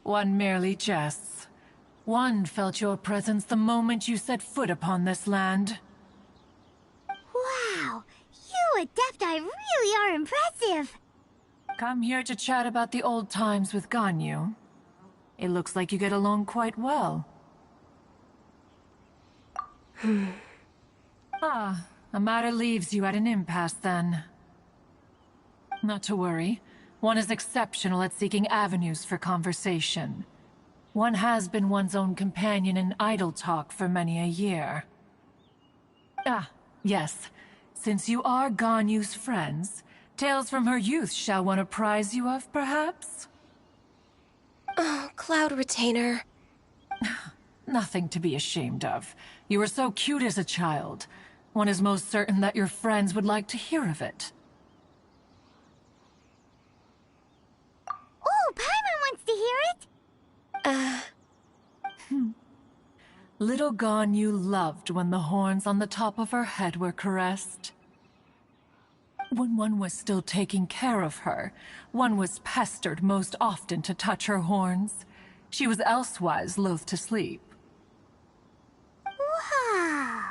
One merely jests. One felt your presence the moment you set foot upon this land. Wow, you Adepti really are impressive. Come here to chat about the old times with Ganyu. It looks like you get along quite well. A matter leaves you at an impasse then. Not to worry. One is exceptional at seeking avenues for conversation. One has been one's own companion in idle talk for many a year. Yes. Since you are Ganyu's friends, tales from her youth shall one apprise you of, perhaps? Oh, Cloud Retainer. Nothing to be ashamed of. You were so cute as a child. One is most certain that your friends would like to hear of it. Oh, Paimon wants to hear it! Little Ganyu loved when the horns on the top of her head were caressed. When one was still taking care of her, one was pestered most often to touch her horns. She was elsewise loath to sleep. Wow!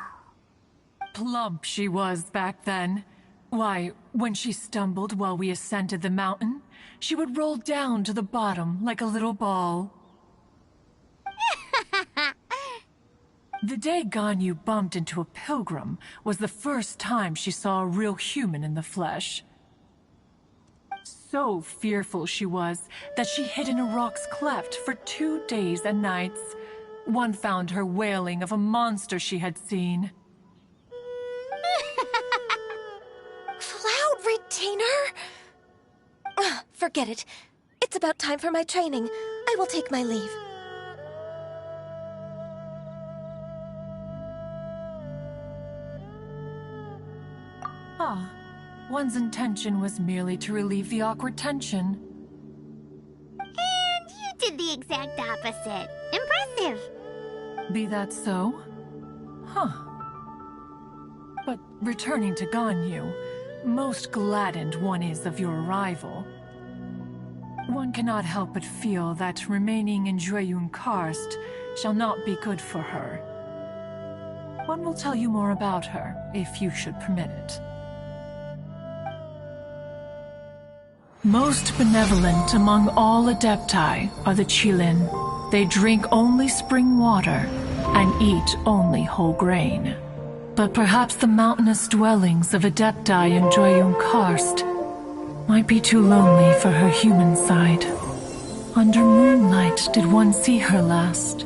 Plump she was back then. Why, when she stumbled while we ascended the mountain, she would roll down to the bottom like a little ball. The day Ganyu bumped into a pilgrim was the first time she saw a real human in the flesh. So fearful she was that she hid in a rock's cleft for 2 days and nights. One found her wailing of a monster she had seen. Cloud Retainer? Forget it. It's about time for my training. I will take my leave. One's intention was merely to relieve the awkward tension. And you did the exact opposite. Impressive! Be that so? But returning to Ganyu, most gladdened one is of your arrival. One cannot help but feel that remaining in Jueyun Karst shall not be good for her. One will tell you more about her, if you should permit it. Most benevolent among all Adepti are the Qilin. They drink only spring water and eat only whole grain. But perhaps the mountainous dwellings of Adepti in Jueyun Karst might be too lonely for her human side. Under moonlight did one see her last.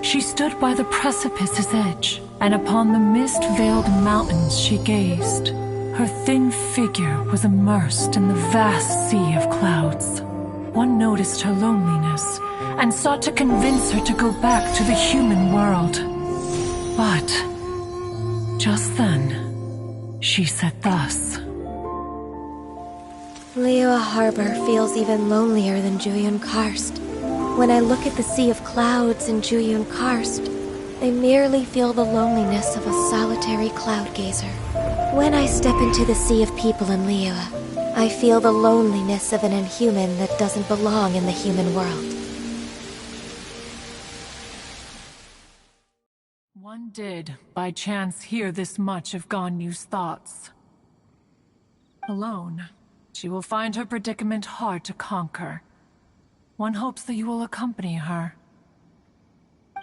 She stood by the precipice's edge, and upon the mist-veiled mountains she gazed. Her thin figure was immersed in the vast sea of clouds. One noticed her loneliness and sought to convince her to go back to the human world. But just then, she said thus. Liyue Harbor feels even lonelier than Jueyun Karst. When I look at the sea of clouds in Jueyun Karst, I merely feel the loneliness of a solitary cloud gazer. When I step into the sea of people in Liyue, I feel the loneliness of an inhuman that doesn't belong in the human world. One did, by chance, hear this much of Ganyu's thoughts. Alone, she will find her predicament hard to conquer. One hopes that you will accompany her.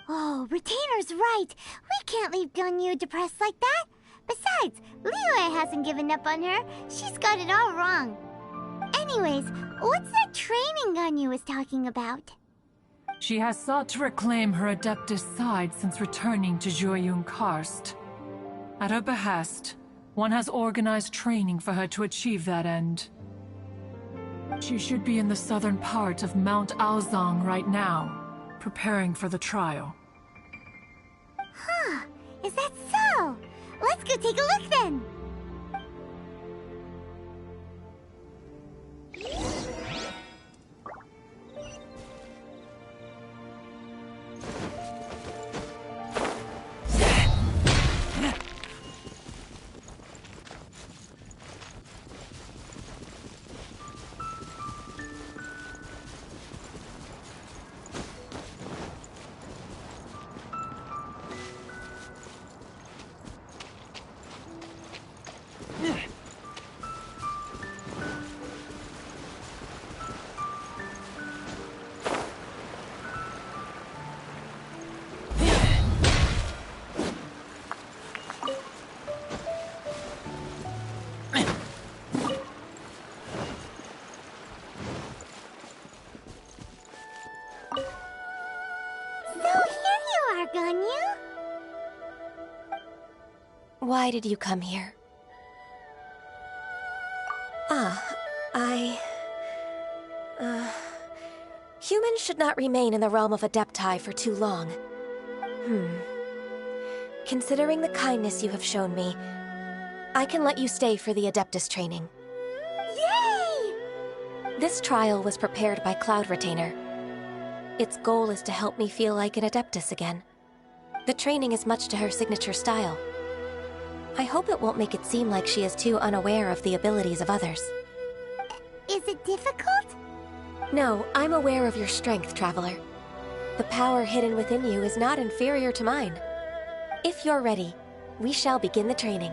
Oh, Retainer's right. We can't leave Ganyu depressed like that. Besides, Liyue hasn't given up on her. She's got it all wrong. Anyways, what's that training Ganyu is talking about? She has sought to reclaim her Adeptus side since returning to Jueyun Karst. At her behest, one has organized training for her to achieve that end. She should be in the southern part of Mount Aozang right now, preparing for the trial. Huh, is that so? Let's go take a look then! Why did you come here? Humans should not remain in the realm of Adepti for too long. Considering the kindness you have shown me, I can let you stay for the Adeptus training. Yay! This trial was prepared by Cloud Retainer. Its goal is to help me feel like an Adeptus again. The training is much to her signature style. I hope it won't make it seem like she is too unaware of the abilities of others. Is it difficult? No, I'm aware of your strength, Traveler. The power hidden within you is not inferior to mine. If you're ready, we shall begin the training.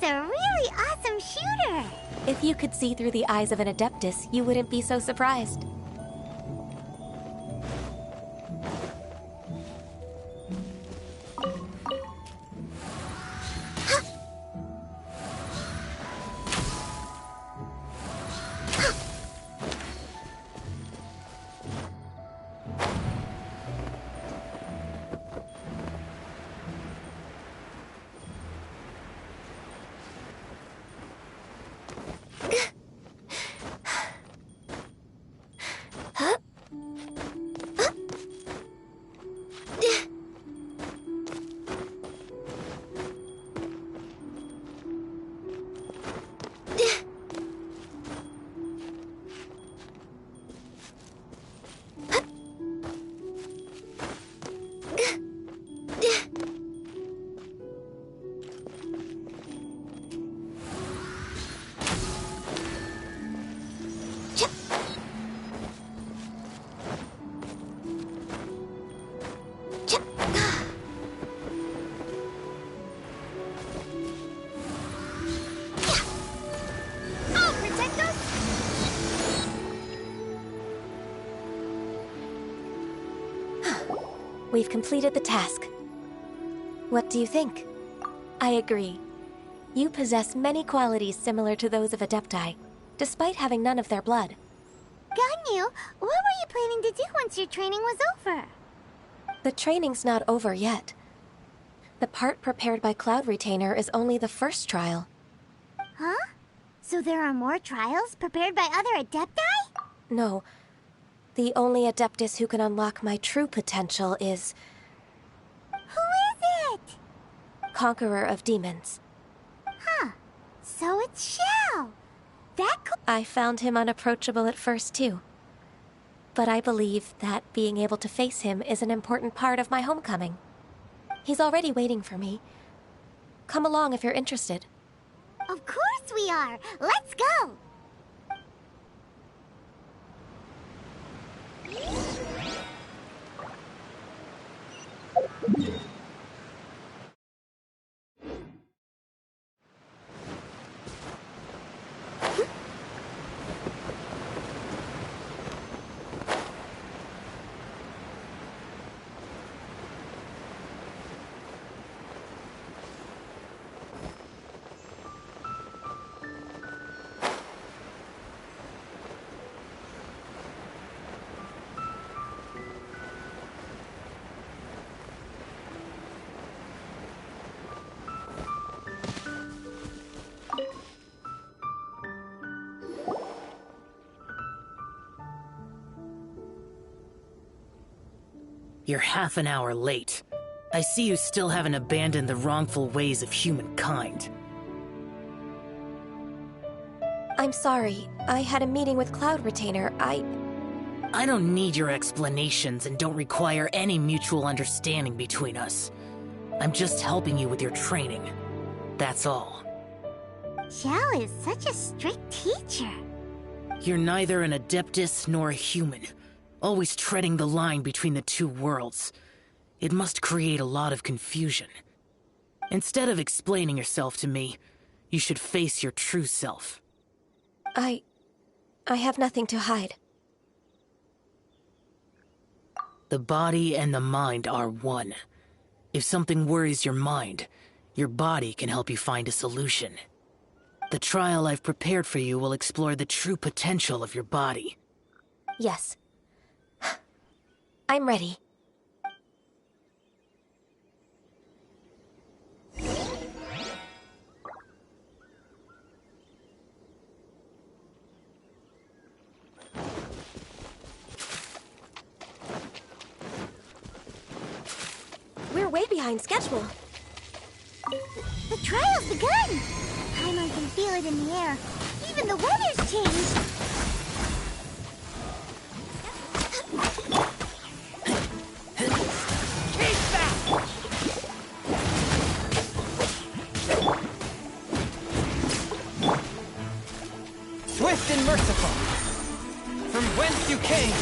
A really awesome shooter! If you could see through the eyes of an Adeptus, you wouldn't be so surprised. We've completed the task. What do you think? I agree. You possess many qualities similar to those of Adepti, despite having none of their blood. Ganyu, what were you planning to do once your training was over? The training's not over yet. The part prepared by Cloud Retainer is only the first trial. Huh? So there are more trials prepared by other Adepti? No. The only Adeptus who can unlock my true potential is... Who is it? Conqueror of Demons. Huh. So it's Xiao. I found him unapproachable at first, too. But I believe that being able to face him is an important part of my homecoming. He's already waiting for me. Come along if you're interested. Of course we are! Let's go! You're half an hour late. I see you still haven't abandoned the wrongful ways of humankind. I'm sorry. I had a meeting with Cloud Retainer. I don't need your explanations and don't require any mutual understanding between us. I'm just helping you with your training. That's all. Xiao is such a strict teacher. You're neither an Adeptus nor a human. Always treading the line between the two worlds. It must create a lot of confusion. Instead of explaining yourself to me, you should face your true self. I have nothing to hide. The body and the mind are one. If something worries your mind, your body can help you find a solution. The trial I've prepared for you will explore the true potential of your body. Yes. I'm ready. We're way behind schedule. The trial's begun! Paimon can feel it in the air. Even the weather's changed! Swift and merciful, from whence you came.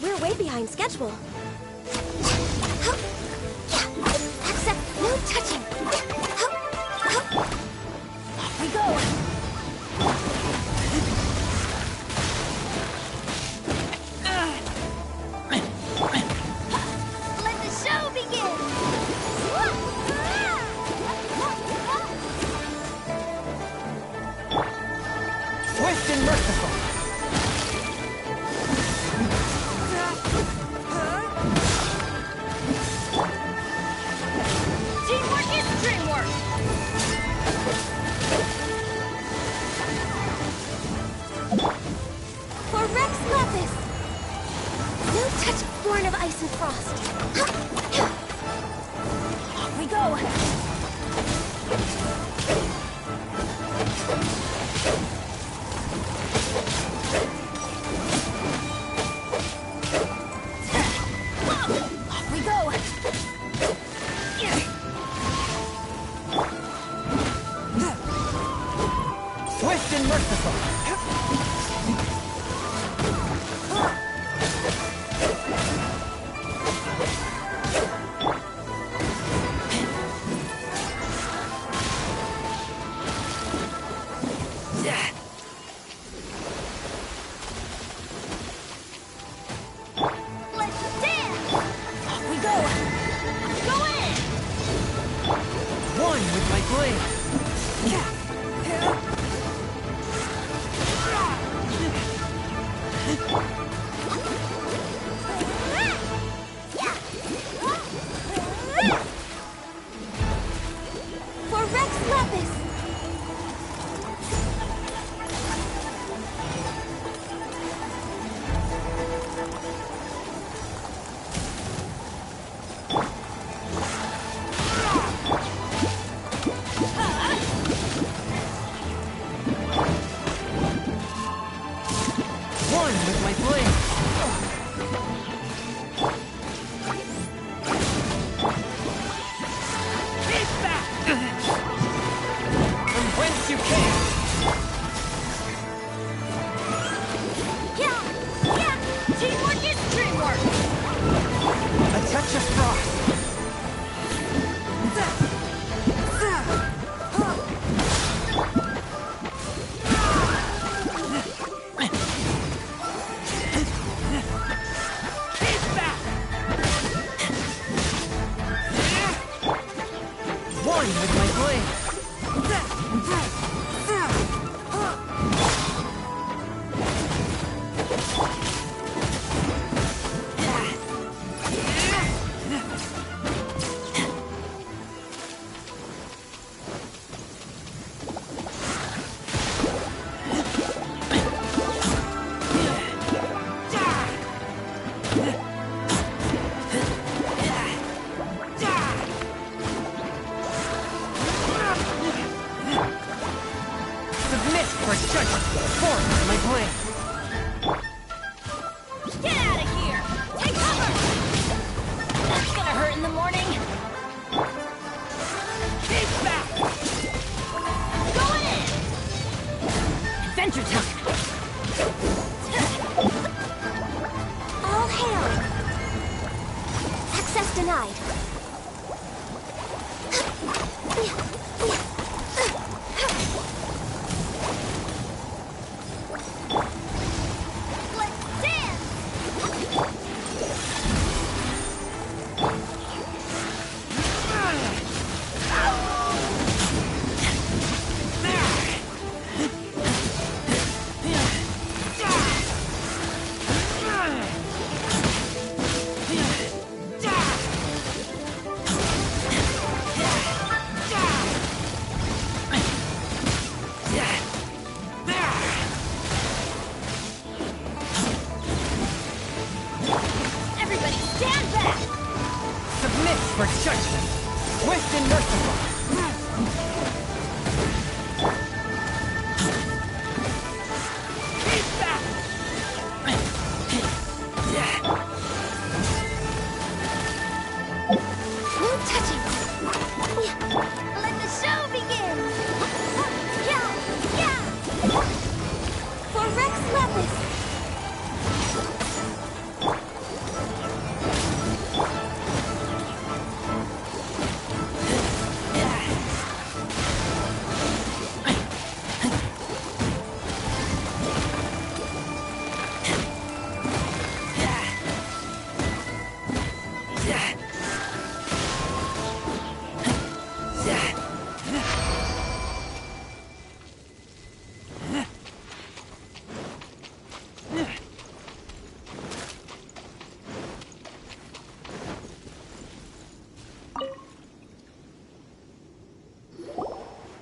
We're way behind schedule. Accept no touching. Off we go. Swift and merciful. Teamwork is dreamwork! For Rex Lapis! No touch, born of ice and frost. Off we go! Swift and merciful. my blade! Keep back! From whence you came! Yeah! Teamwork is dreamwork! A touch of frost! With my blade!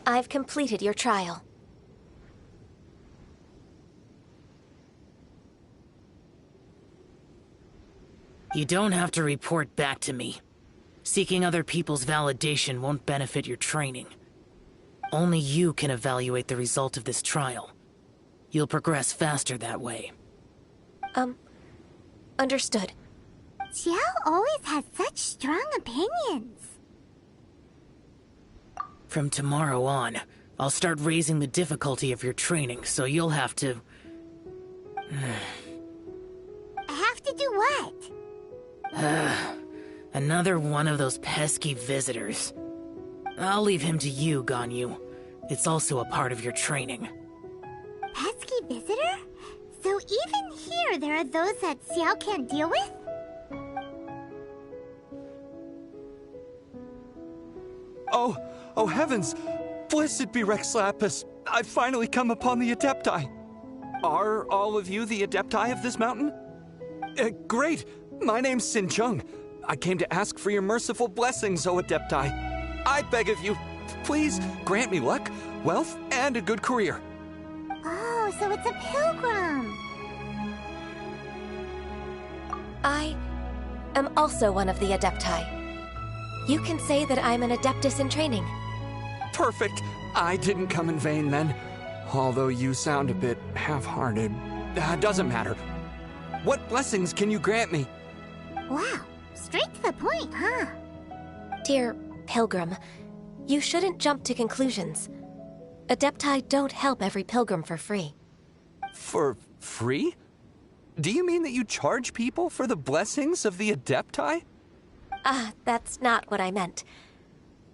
I've completed your trial. You don't have to report back to me. Seeking other people's validation won't benefit your training. Only you can evaluate the result of this trial. You'll progress faster that way. Understood. Xiao always has such strong opinions. From tomorrow on, I'll start raising the difficulty of your training, so you'll have to... Have to do what? Another one of those pesky visitors. I'll leave him to you, Ganyu. It's also a part of your training. Pesky visitor? So even here there are those that Xiao can't deal with? Oh heavens! Blessed be Rex Lapis! I've finally come upon the Adepti! Are all of you the Adepti of this mountain? Great! My name's Xincheng. I came to ask for your merciful blessings, O Adepti. I beg of you, please grant me luck, wealth, and a good career. Oh, so it's a pilgrim. I am also one of the Adepti. You can say that I'm an Adeptus in training. Perfect. I didn't come in vain then. Although you sound a bit half-hearted. Doesn't matter. What blessings can you grant me? Wow, straight to the point, huh? Dear Pilgrim, you shouldn't jump to conclusions. Adepti don't help every pilgrim for free. For free? Do you mean that you charge people for the blessings of the Adepti? That's not what I meant.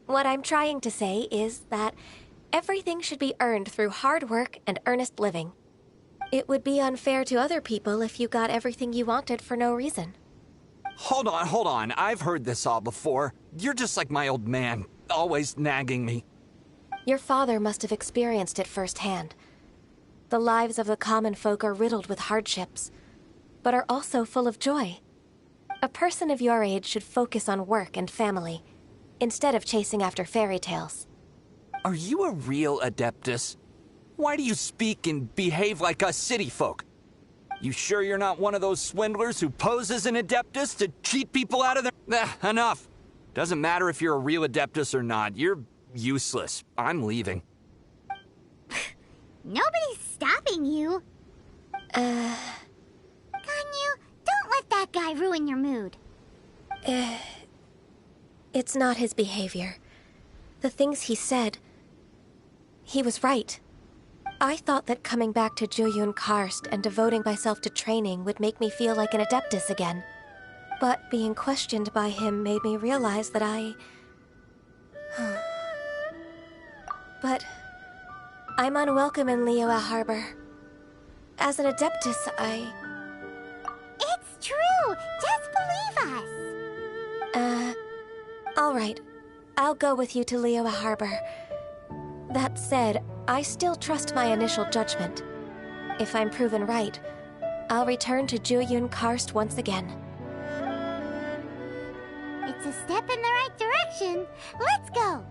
What I'm trying to say is that everything should be earned through hard work and earnest living. It would be unfair to other people if you got everything you wanted for no reason. Hold on. I've heard this all before. You're just like my old man, always nagging me. Your father must have experienced it firsthand. The lives of the common folk are riddled with hardships, but are also full of joy. A person of your age should focus on work and family, instead of chasing after fairy tales. Are you a real Adeptus? Why do you speak and behave like us city folk? You sure you're not one of those swindlers who pose as an Adeptus to cheat people out of their... Enough. Doesn't matter if you're a real Adeptus or not. You're useless. I'm leaving. Nobody's stopping you. Ganyu, don't let that guy ruin your mood. It's not his behavior. The things he said... He was right. I thought that coming back to Jueyun Karst and devoting myself to training would make me feel like an Adeptus again. But being questioned by him made me realize that But I'm unwelcome in Liyue Harbor. As an Adeptus, It's true! Just believe us! All right. I'll go with you to Liyue Harbor. That said, I still trust my initial judgment. If I'm proven right, I'll return to Jueyun Karst once again. It's a step in the right direction. Let's go!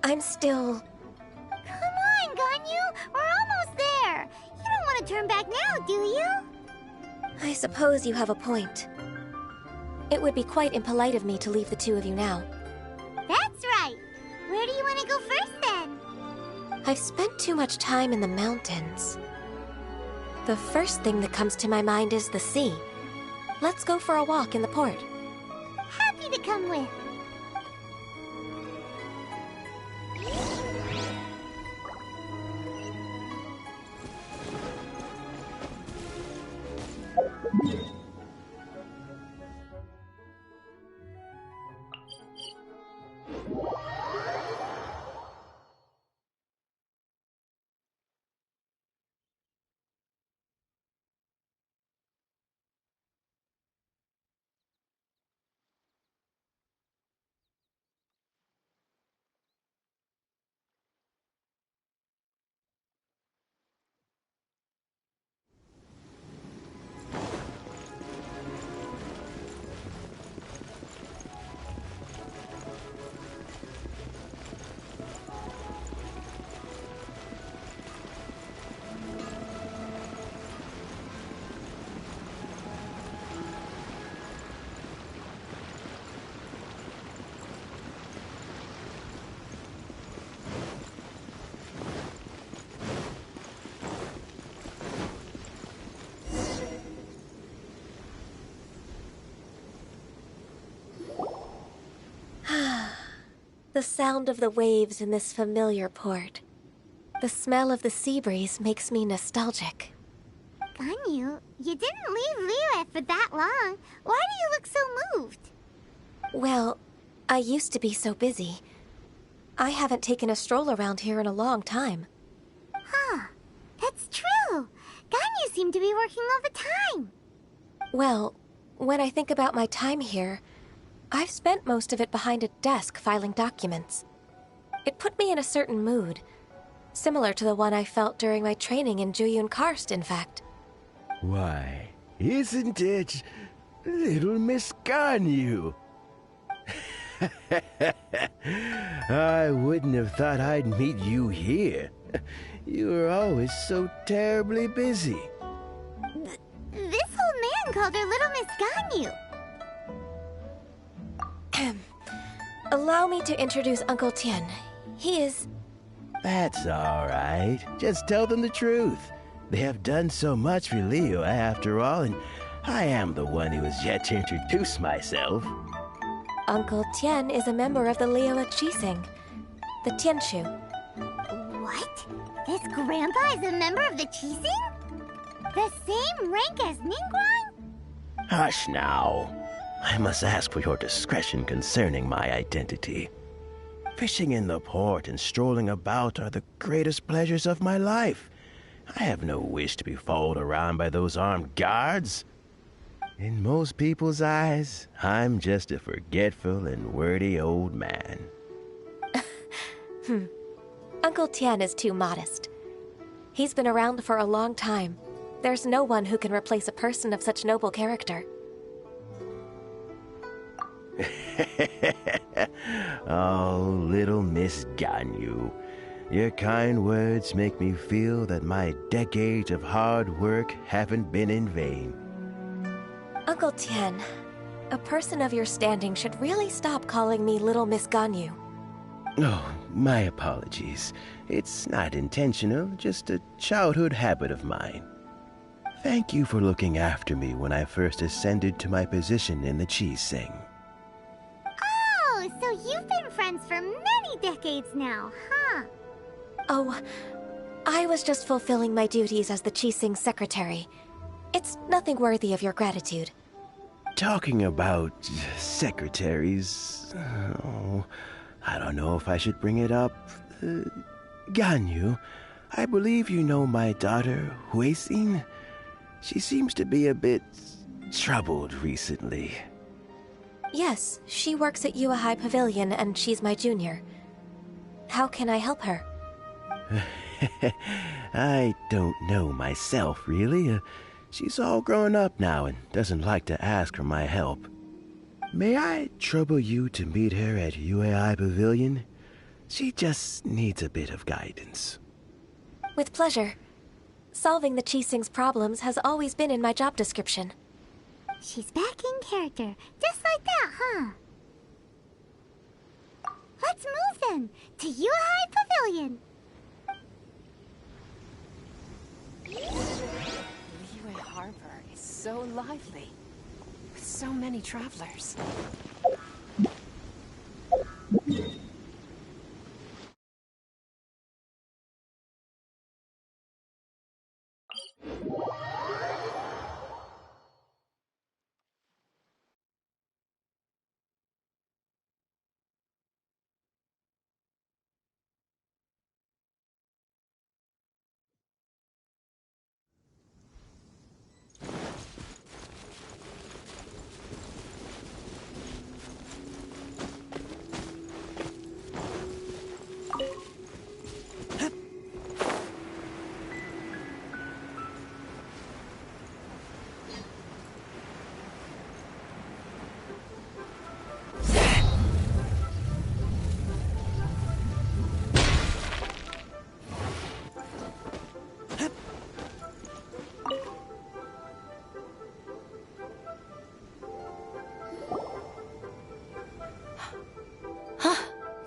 I'm still... Come on, Ganyu! We're almost there! You don't want to turn back now, do you? I suppose you have a point. It would be quite impolite of me to leave the two of you now. That's right! Where do you want to go first, then? I've spent too much time in the mountains. The first thing that comes to my mind is the sea. Let's go for a walk in the port. Happy to come with. The sound of the waves in this familiar port. The smell of the sea breeze makes me nostalgic. Ganyu, you didn't leave Liyue for that long. Why do you look so moved? Well, I used to be so busy. I haven't taken a stroll around here in a long time. Huh. That's true. Ganyu seemed to be working all the time. Well, when I think about my time here, I've spent most of it behind a desk filing documents. It put me in a certain mood, similar to the one I felt during my training in Jueyun Karst, in fact. Why, isn't it little Miss Ganyu? I wouldn't have thought I'd meet you here. You were always so terribly busy. This old man called her Little Miss Ganyu. Allow me to introduce Uncle Tien. He is... That's all right. Just tell them the truth. They have done so much for Liyue after all, and I am the one who has yet to introduce myself. Uncle Tien is a member of the Liyue Qixing, the Tianshu. What? This grandpa is a member of the Qixing? The same rank as Ningguang? Hush now. I must ask for your discretion concerning my identity. Fishing in the port and strolling about are the greatest pleasures of my life. I have no wish to be followed around by those armed guards. In most people's eyes, I'm just a forgetful and wordy old man. Uncle Tien is too modest. He's been around for a long time. There's no one who can replace a person of such noble character. Oh, little Miss Ganyu. Your kind words make me feel that my decades of hard work haven't been in vain. Uncle Tien, a person of your standing should really stop calling me Little Miss Ganyu. Oh, my apologies. It's not intentional, just a childhood habit of mine. Thank you for looking after me when I first ascended to my position in the Qixing. Oh, so you've been friends for many decades now, huh? Oh, I was just fulfilling my duties as the Qixing secretary. It's nothing worthy of your gratitude. Talking about secretaries... Oh, I don't know if I should bring it up. Ganyu, I believe you know my daughter, Huixin. She seems to be a bit troubled recently. Yes, she works at Yuehai Pavilion and she's my junior. How can I help her? I don't know myself, really. She's all grown up now and doesn't like to ask for my help. May I trouble you to meet her at Yuehai Pavilion? She just needs a bit of guidance. With pleasure. Solving the Qixing's problems has always been in my job description. She's back in character, just like that, huh? Let's move then, to Yuehai Pavilion. Liyue Harbor is so lively, with so many travelers.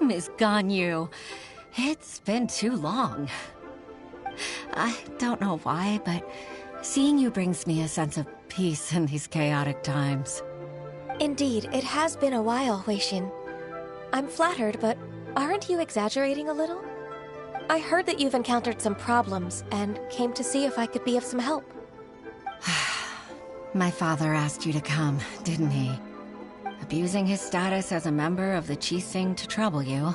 Miss Ganyu, it's been too long. I don't know why, but seeing you brings me a sense of peace in these chaotic times. Indeed, it has been a while, Huixin. I'm flattered, but Aren't you exaggerating a little? I heard that you've encountered some problems and came to see if I could be of some help. My father asked you to come, didn't he? Abusing his status as a member of the Qixing to trouble you.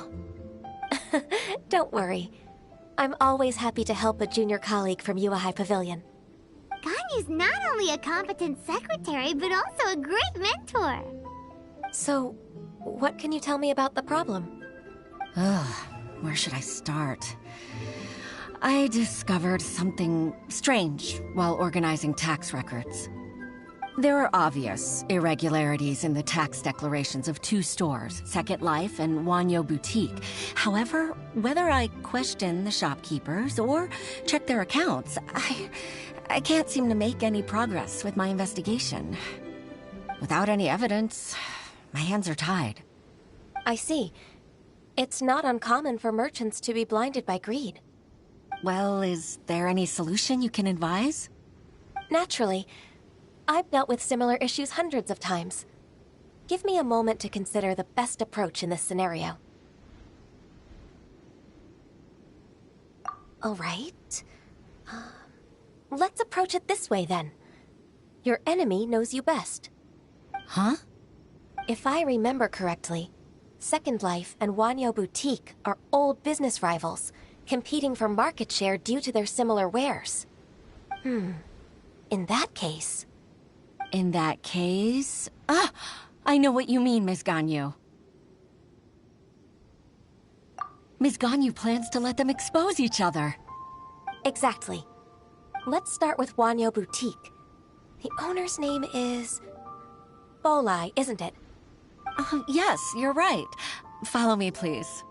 Don't worry. I'm always happy to help a junior colleague from UAHI Pavilion. Ganyu's not only a competent secretary, but also a great mentor. So, what can you tell me about the problem? Ugh, where should I start? I discovered something strange while organizing tax records. There are obvious irregularities in the tax declarations of 2 stores, Second Life and Wanyo Boutique. However, whether I question the shopkeepers or check their accounts, I can't seem to make any progress with my investigation. Without any evidence, my hands are tied. I see. It's not uncommon for merchants to be blinded by greed. Well, is there any solution you can advise? Naturally. I've dealt with similar issues hundreds of times. Give me a moment to consider the best approach in this scenario. All right. Let's approach it this way, then. Your enemy knows you best. Huh? If I remember correctly, Second Life and Wanyo Boutique are old business rivals, competing for market share due to their similar wares. In that case... Ah! I know what you mean, Ms. Ganyu. Ms. Ganyu plans to let them expose each other. Exactly. Let's start with Wanyo Boutique. The owner's name is... Bolai, isn't it? Yes, you're right. Follow me, please.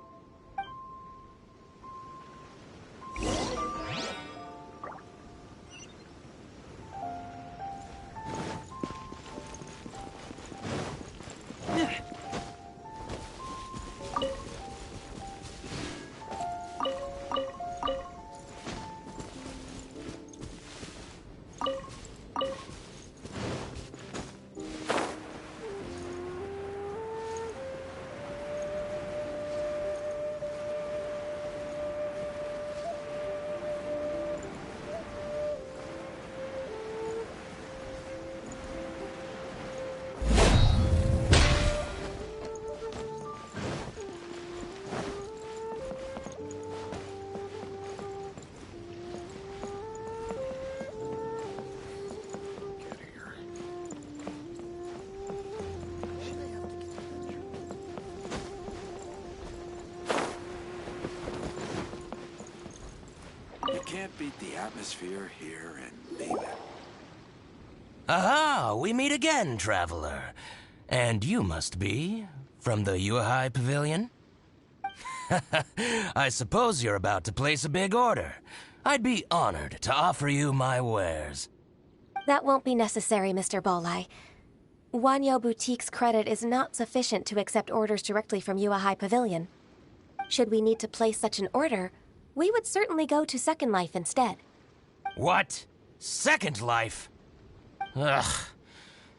Can't beat the atmosphere here in NÍVEL. Aha! We meet again, traveler. And you must be from the UAHI Pavilion? I suppose you're about to place a big order. I'd be honored to offer you my wares. That won't be necessary, Mr. Bolai. Wanyo Boutique's credit is not sufficient to accept orders directly from UAHI Pavilion. Should we need to place such an order, we would certainly go to Second Life instead. What? Second Life? Ugh.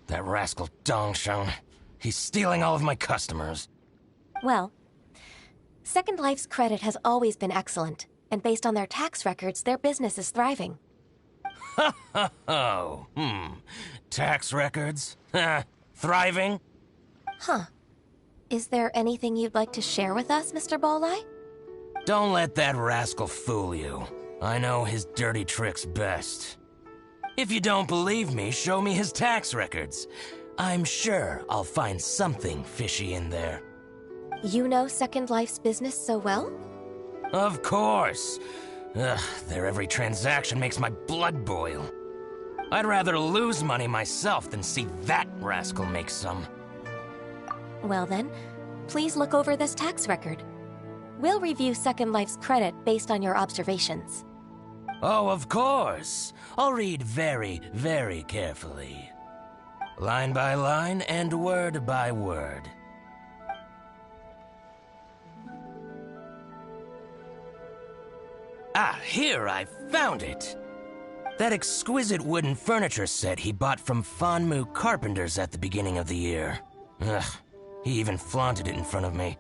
That rascal Dongsheng. He's stealing all of my customers. Well, Second Life's credit has always been excellent, and based on their tax records, their business is thriving. Tax records? Thriving? Huh. Is there anything you'd like to share with us, Mr. Bolai? Don't let that rascal fool you. I know his dirty tricks best. If you don't believe me, show me his tax records. I'm sure I'll find something fishy in there. You know Second Life's business so well? Of course. Ugh, their every transaction makes my blood boil. I'd rather lose money myself than see that rascal make some. Well then, please look over this tax record. We'll review Second Life's credit based on your observations. Oh, of course. I'll read very, very carefully. Line by line and word by word. Ah, here, I found it! That exquisite wooden furniture set he bought from Fanmu Carpenters at the beginning of the year. Ugh, he even flaunted it in front of me.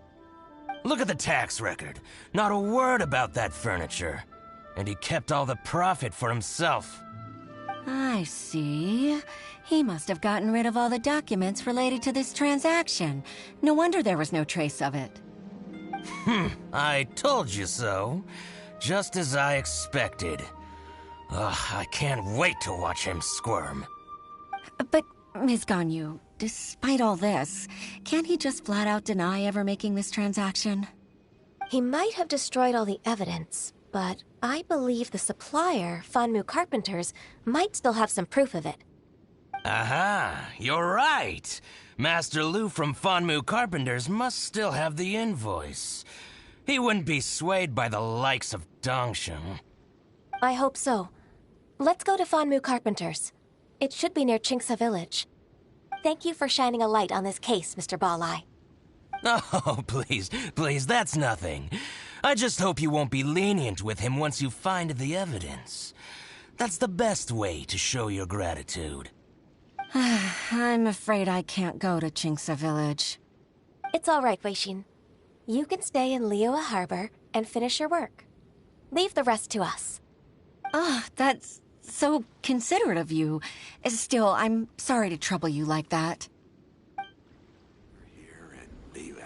Look at the tax record. Not a word about that furniture. And he kept all the profit for himself. I see. He must have gotten rid of all the documents related to this transaction. No wonder there was no trace of it. I told you so. Just as I expected. Ugh, I can't wait to watch him squirm. But, Ms. Ganyu, despite all this, can't he just flat out deny ever making this transaction? He might have destroyed all the evidence, but I believe the supplier, Fanmu Carpenters, might still have some proof of it. Aha, you're right. Master Lu from Fanmu Carpenters must still have the invoice. He wouldn't be swayed by the likes of Dongsheng. I hope so. Let's go to Fanmu Carpenters. It should be near Chingsa Village. Thank you for shining a light on this case, Mr. Balai. Oh, please, that's nothing. I just hope you won't be lenient with him once you find the evidence. That's the best way to show your gratitude. I'm afraid I can't go to Chingsa Village. It's all right, Weishin. You can stay in Liyue Harbor and finish your work. Leave the rest to us. That's so considerate of you. Still, I'm sorry to trouble you like that. Here and leave it.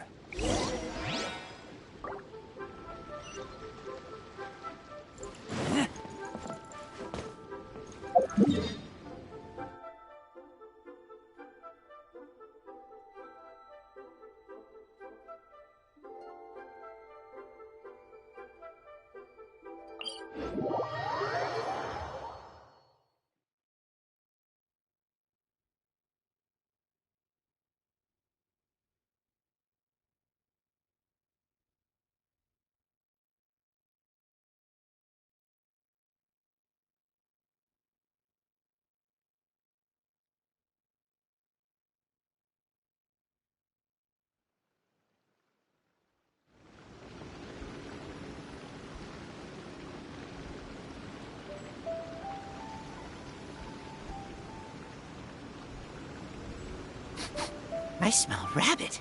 I smell rabbit.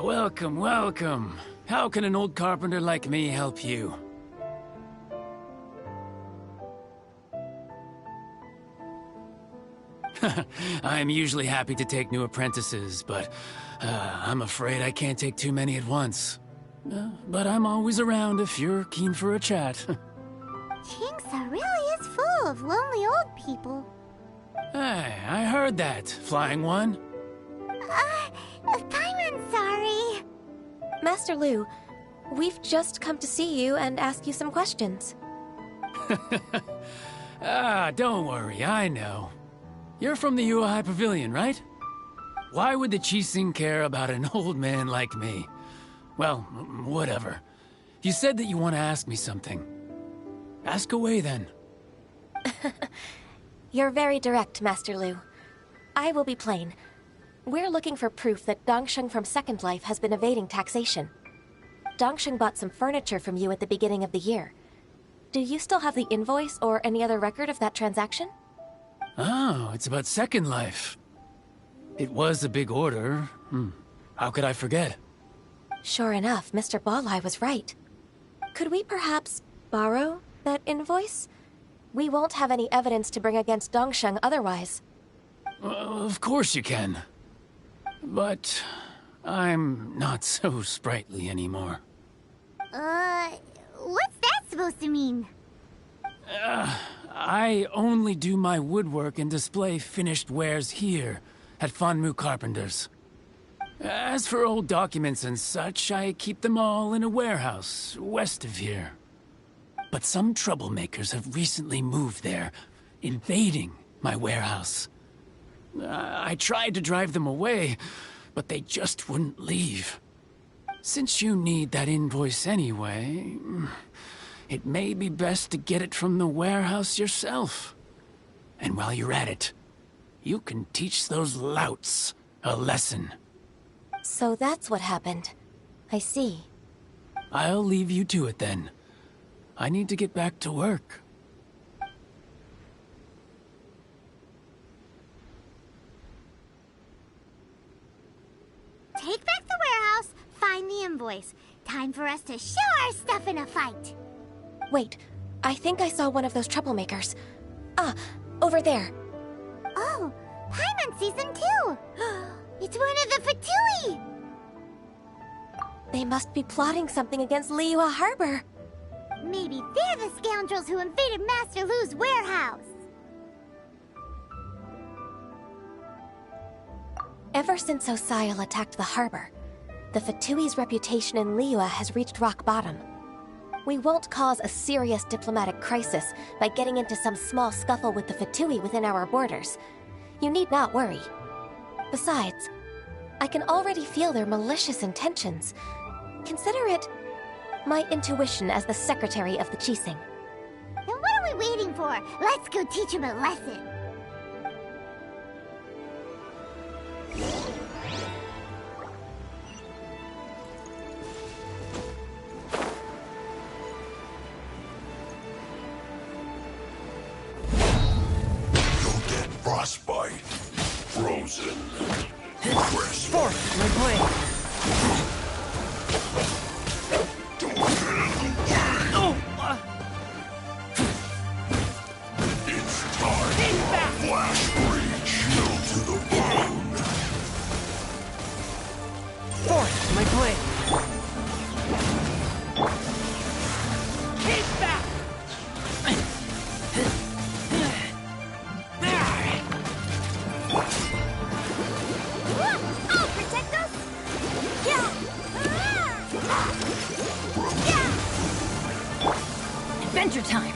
Welcome, welcome. How can an old carpenter like me help you? I'm usually happy to take new apprentices, but I'm afraid I can't take too many at once. But I'm always around if you're keen for a chat. Chingsa really is full of lonely old people. Hey, I heard that, Flying One. Paimon's sorry. Master Lu, we've just come to see you and ask you some questions. Don't worry, I know. You're from the Yuehai Pavilion, right? Why would the Qixing care about an old man like me? Well, whatever. You said that you want to ask me something. Ask away, then. You're very direct, Master Lu. I will be plain. We're looking for proof that Dongsheng from Second Life has been evading taxation. Dongsheng bought some furniture from you at the beginning of the year. Do you still have the invoice or any other record of that transaction? Oh, it's about Second Life. It was a big order. How could I forget? Sure enough, Mr. Balai was right. Could we perhaps borrow that invoice? We won't have any evidence to bring against Dongsheng otherwise. Of course you can. But I'm not so sprightly anymore. What's that supposed to mean? I only do my woodwork and display finished wares here at Fanmu Carpenters. As for old documents and such, I keep them all in a warehouse west of here. But some troublemakers have recently moved there, invading my warehouse. I tried to drive them away, but they just wouldn't leave. Since you need that invoice anyway, it may be best to get it from the warehouse yourself. And while you're at it, you can teach those louts a lesson. So that's what happened. I see. I'll leave you to it then. I need to get back to work. Take back the warehouse, find the invoice. Time for us to show our stuff in a fight. Wait, I think I saw one of those troublemakers. Ah, over there. Oh, Paimon sees them too. It's one of the Fatui. They must be plotting something against Liyue Harbor. Maybe they're the scoundrels who invaded Master Lu's warehouse. Ever since Osial attacked the harbor, the Fatui's reputation in Liyue has reached rock bottom. We won't cause a serious diplomatic crisis by getting into some small scuffle with the Fatui within our borders. You need not worry. Besides, I can already feel their malicious intentions. Consider it my intuition as the secretary of the Qixing. Then what are we waiting for? Let's go teach him a lesson. You'll get frostbite. Frozen. Crisp. Force my blade. Don't get in the way. Oh! It's time. Flash breach. Chill to the bone. Force my blade. Keep back! I'll protect us! Yeah! Adventure time!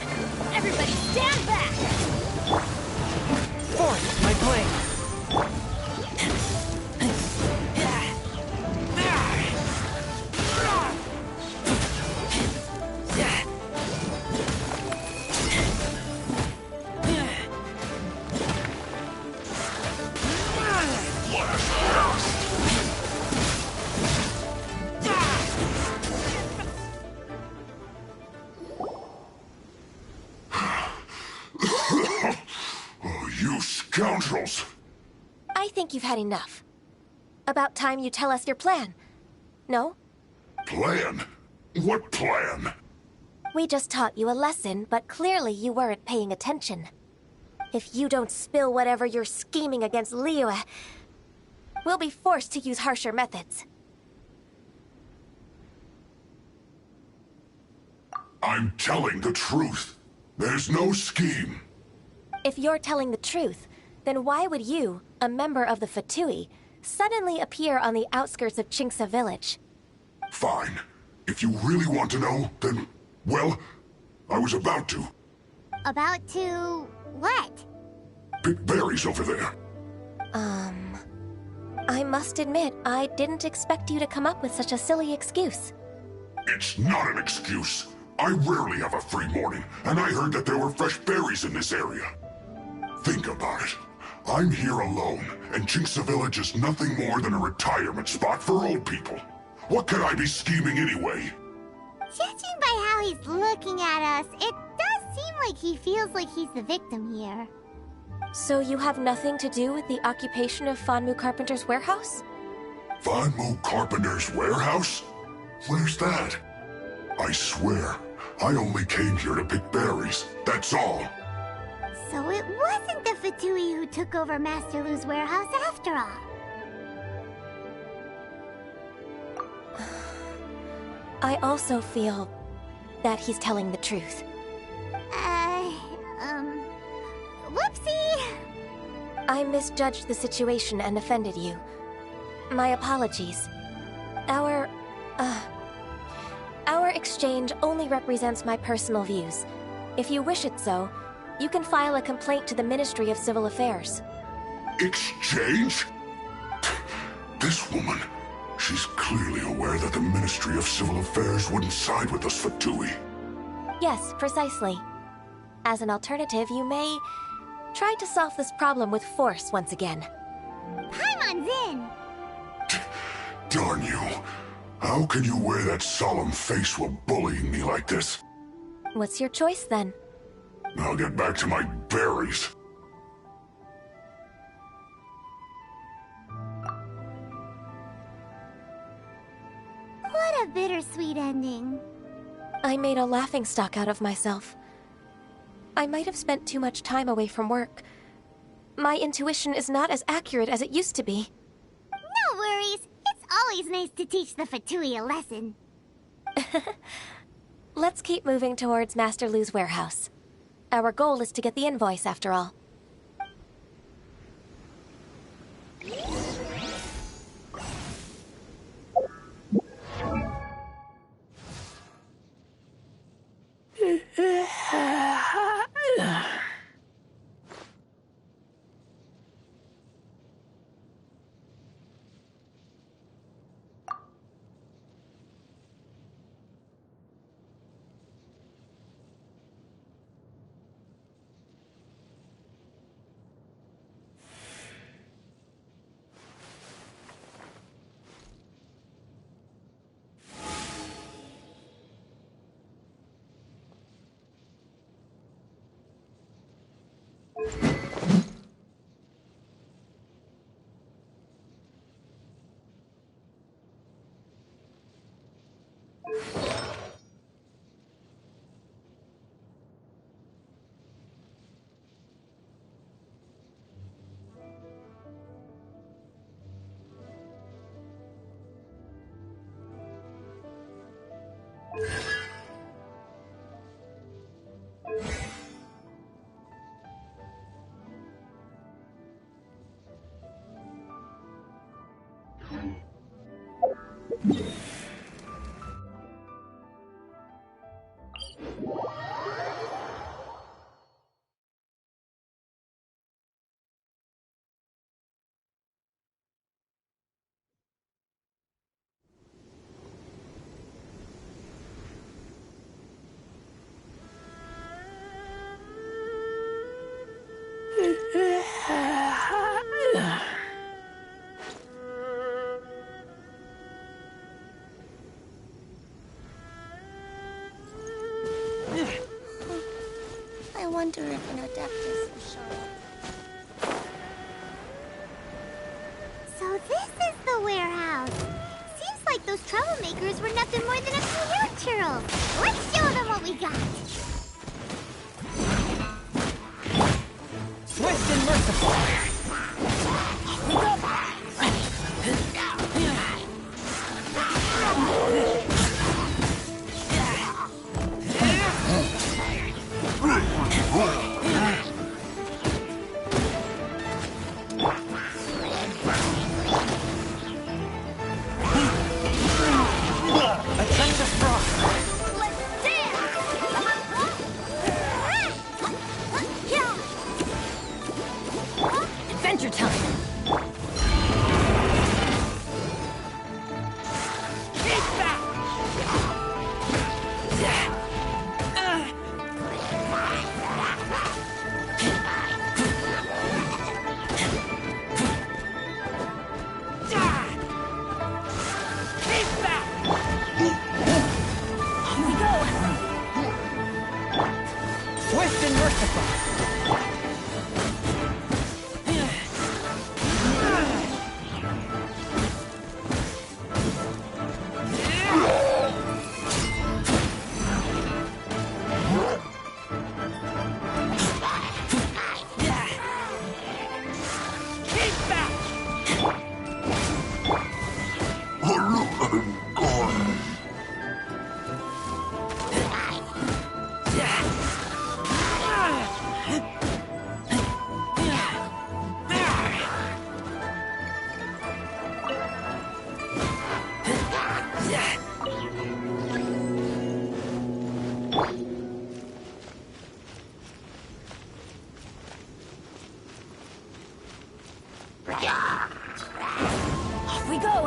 Everybody stand back! Force my blade. Oh, you scoundrels! I think you've had enough. About time you tell us your plan. No? Plan? What plan? We just taught you a lesson, but clearly you weren't paying attention. If you don't spill whatever you're scheming against Liyue, we'll be forced to use harsher methods. I'm telling the truth. There's no scheme. If you're telling the truth, then why would you, a member of the Fatui, suddenly appear on the outskirts of Qingce village? Fine. If you really want to know, then, well, I was about to. About to... what? Pick berries over there. I must admit, I didn't expect you to come up with such a silly excuse. It's not an excuse. I rarely have a free morning, and I heard that there were fresh berries in this area. Think about it. I'm here alone, and Qingce Village is nothing more than a retirement spot for old people. What could I be scheming anyway? Judging by how he's looking at us, it does seem like he feels like he's the victim here. So you have nothing to do with the occupation of Fanmu Carpenter's warehouse? Fanmu Carpenter's warehouse? Where's that? I swear, I only came here to pick berries, that's all. So it wasn't the Fatui who took over Master Lu's warehouse after all. I also feel that he's telling the truth. Whoopsie! I misjudged the situation and offended you. My apologies. Our exchange only represents my personal views. If you wish it so, you can file a complaint to the Ministry of Civil Affairs. Exchange? This woman, she's clearly aware that the Ministry of Civil Affairs wouldn't side with us, Fatui. Yes, precisely. As an alternative, you may try to solve this problem with force once again. Paimon's in! Darn you. How can you wear that solemn face while bullying me like this? What's your choice, then? I'll get back to my berries. What a bittersweet ending. I made a laughingstock out of myself. I might have spent too much time away from work. My intuition is not as accurate as it used to be. No worries. It's always nice to teach the Fatui a lesson. Let's keep moving towards Master Lu's warehouse. Our goal is to get the invoice, after all. I wonder if an Adeptus will show up. So this is the warehouse. Seems like those troublemakers were nothing more than a few churros. Let's show them what we got. Swift and merciful.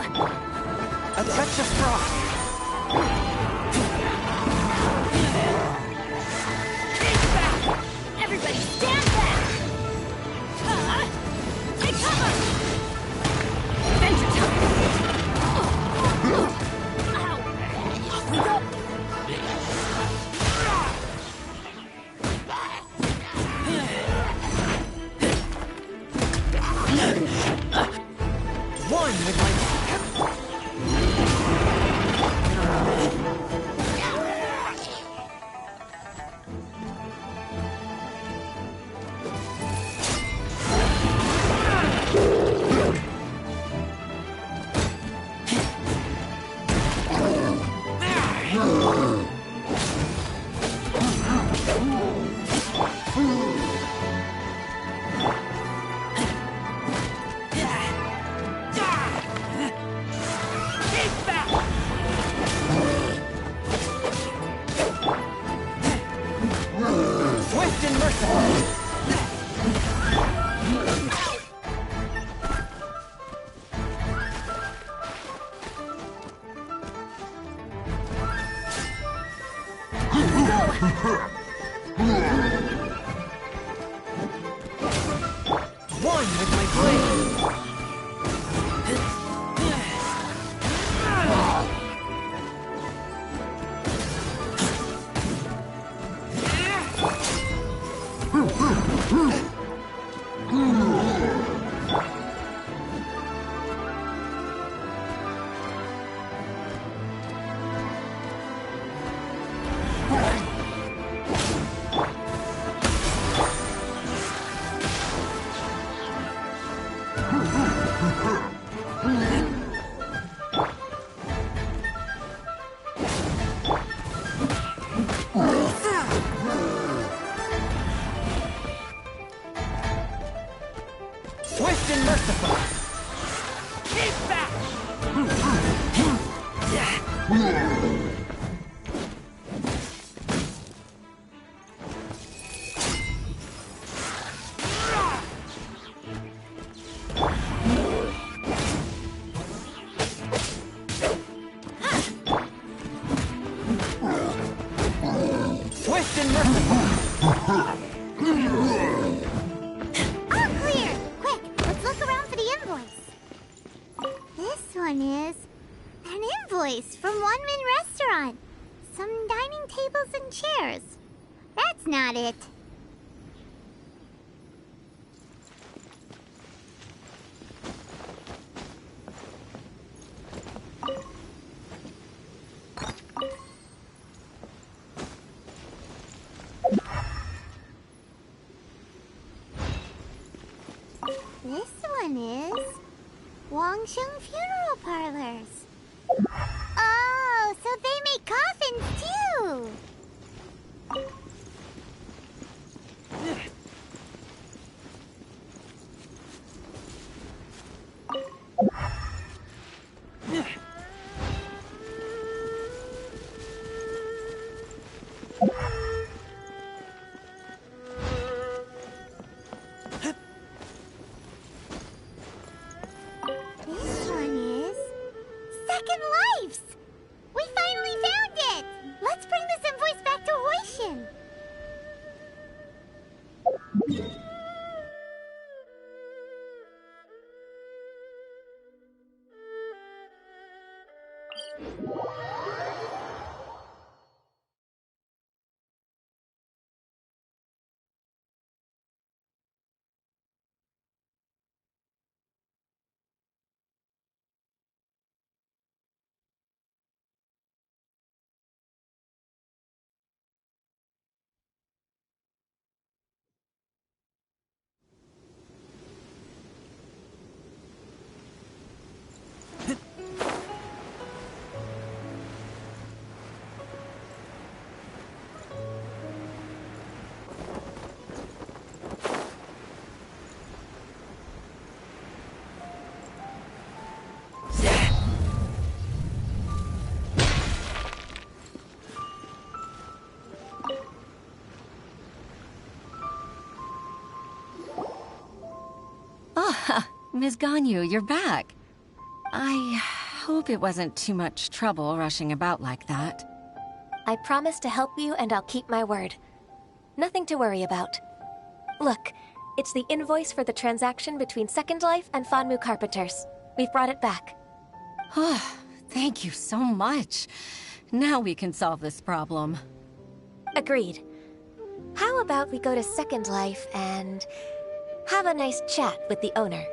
A touch of frost. Everybody stand back! Take cover! Adventure time! Ow! We go! One with my... Swift and merciful. One with my blade. Swift and merciful. Keep back. Swift and merciful. All clear! Quick, let's look around for the invoice. This one is an invoice from One Min Restaurant. Some dining tables and chairs. That's not it. This one is Wangsheng Funeral Parlors. Oh, so they make coffins too. This one is Second Lives. We finally found it. Let's bring this invoice back to Hoishin. Ms. Ganyu, you're back. hope it wasn't too much trouble rushing about like that. I promise to help you and I'll keep my word. Nothing to worry about. Look, it's the invoice for the transaction between Second Life and Fanmu Carpenters. We've brought it back. Oh, thank you so much. Now we can solve this problem. Agreed. How about we go to Second Life and have a nice chat with the owner?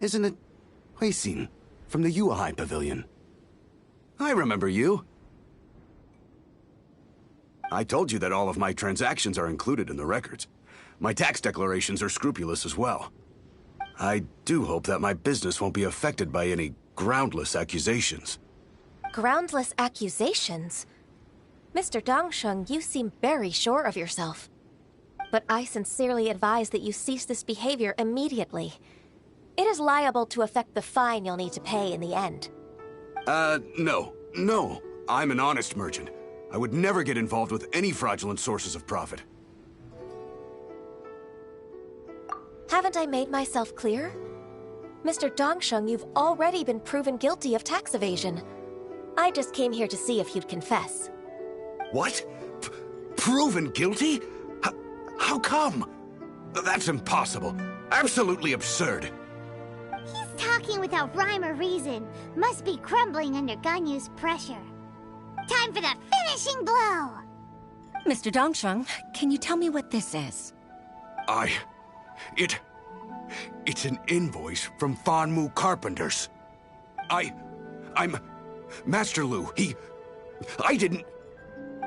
Isn't it Huixin from the UI Pavilion? I remember you. I told you that all of my transactions are included in the records. My tax declarations are scrupulous as well. I do hope that my business won't be affected by any groundless accusations. Groundless accusations? Mr. Dongsheng, you seem very sure of yourself. But I sincerely advise that you cease this behavior immediately. It is liable to affect the fine you'll need to pay in the end. No. I'm an honest merchant. I would never get involved with any fraudulent sources of profit. Haven't I made myself clear? Mr. Dongsheng, you've already been proven guilty of tax evasion. I just came here to see if you'd confess. What? Proven guilty? How come? That's impossible. Absolutely absurd. He's talking without rhyme or reason. Must be crumbling under Ganyu's pressure. Time for the finishing blow! Mr. Dongsheng, can you tell me what this is? It's an invoice from Fanmu Carpenters. I'm Master Lu. I didn't...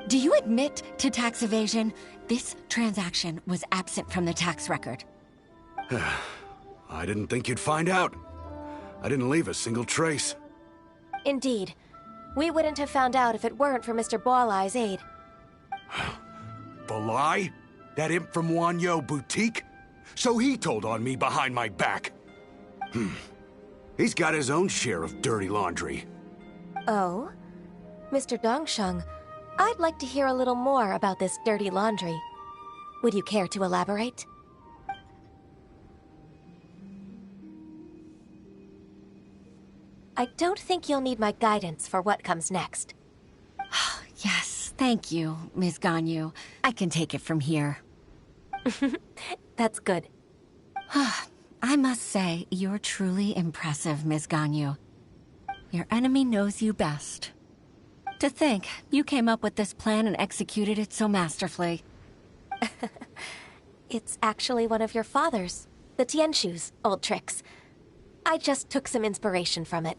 Do you admit to tax evasion? This transaction was absent from the tax record. I didn't think you'd find out. I didn't leave a single trace. Indeed. We wouldn't have found out if it weren't for Mr. Boalai's aid. Boalai? That imp from Wanyo Boutique? So he told on me behind my back. He's got his own share of dirty laundry. Oh? Mr. Dongsheng, I'd like to hear a little more about this dirty laundry. Would you care to elaborate? I don't think you'll need my guidance for what comes next. Yes, thank you, Ms. Ganyu. I can take it from here. That's good. I must say, you're truly impressive, Ms. Ganyu. Your enemy knows you best. To think, you came up with this plan and executed it so masterfully. It's actually one of your father's, the Tianshu's, old tricks. I just took some inspiration from it.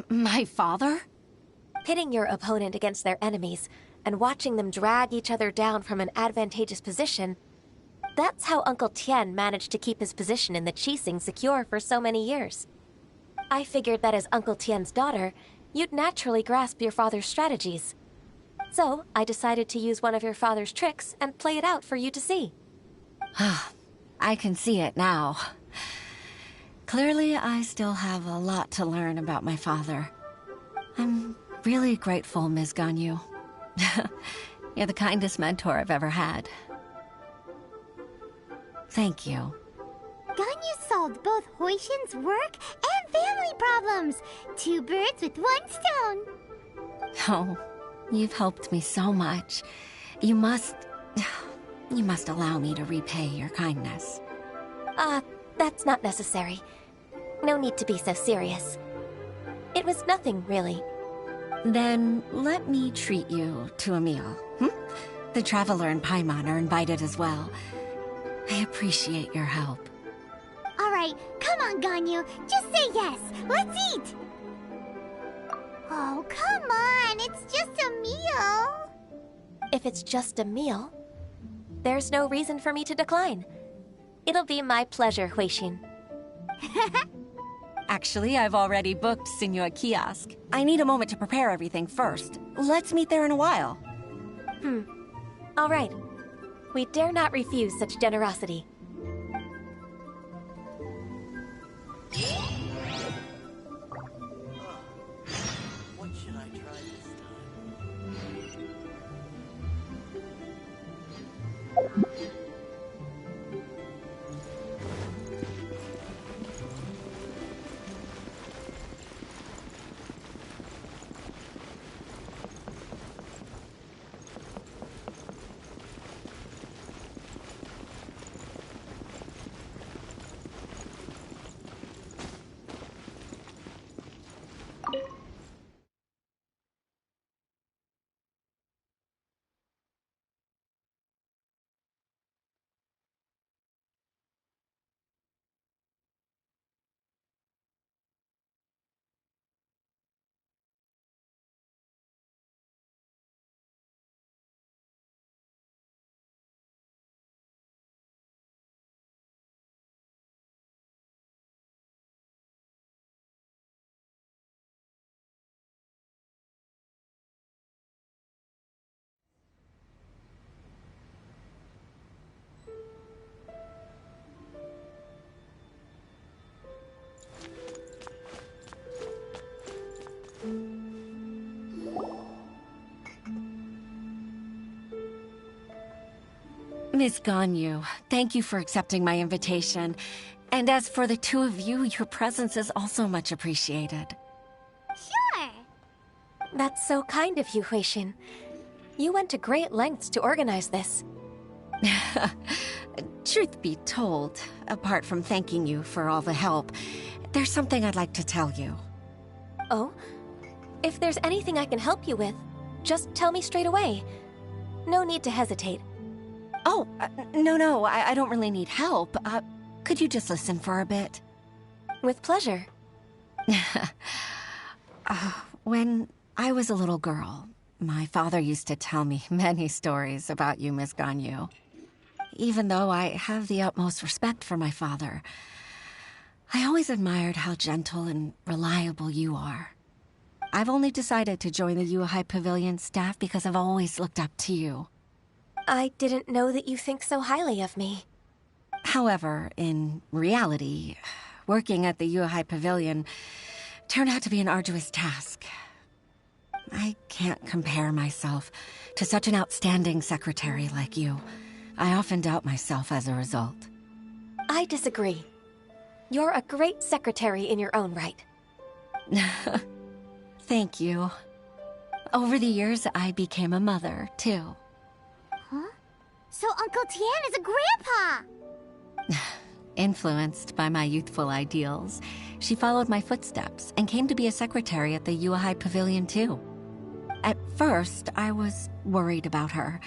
My father? Pitting your opponent against their enemies and watching them drag each other down from an advantageous position, that's how Uncle Tien managed to keep his position in the Qixing secure for so many years. I figured that as Uncle Tien's daughter, you'd naturally grasp your father's strategies. So, I decided to use one of your father's tricks and play it out for you to see. I can see it now. Clearly, I still have a lot to learn about my father. I'm really grateful, Ms. Ganyu. You're the kindest mentor I've ever had. Thank you. Ganyu solved both Huixin's work and family problems. 2 birds with 1 stone. Oh, you've helped me so much. You must allow me to repay your kindness. That's not necessary. No need to be so serious. It was nothing, really. Then let me treat you to a meal. The Traveler and Paimon are invited as well. I appreciate your help. Alright, come on, Ganyu. Just say yes. Let's eat! Oh, come on. It's just a meal. If it's just a meal, there's no reason for me to decline. It'll be my pleasure, Huixin. Actually, I've already booked Senor Kiosk. I need a moment to prepare everything first. Let's meet there in a while. All right. We dare not refuse such generosity. What should I try this time? Miss Ganyu, thank you for accepting my invitation. And as for the two of you, your presence is also much appreciated. Sure. That's so kind of you, Huixin. You went to great lengths to organize this. Truth be told, apart from thanking you for all the help, there's something I'd like to tell you. Oh? If there's anything I can help you with, just tell me straight away. No need to hesitate. Oh, no, I don't really need help. Could you just listen for a bit? With pleasure. When I was a little girl, my father used to tell me many stories about you, Miss Ganyu. Even though I have the utmost respect for my father, I always admired how gentle and reliable you are. I've only decided to join the Yuhai Pavilion staff because I've always looked up to you. I didn't know that you think so highly of me. However, in reality, working at the Yuhai Pavilion turned out to be an arduous task. I can't compare myself to such an outstanding secretary like you. I often doubt myself as a result. I disagree. You're a great secretary in your own right. Thank you. Over the years, I became a mother, too. Huh? So Uncle Tian is a grandpa! Influenced by my youthful ideals, she followed my footsteps and came to be a secretary at the Yuhai Pavilion, too. At first, I was worried about her.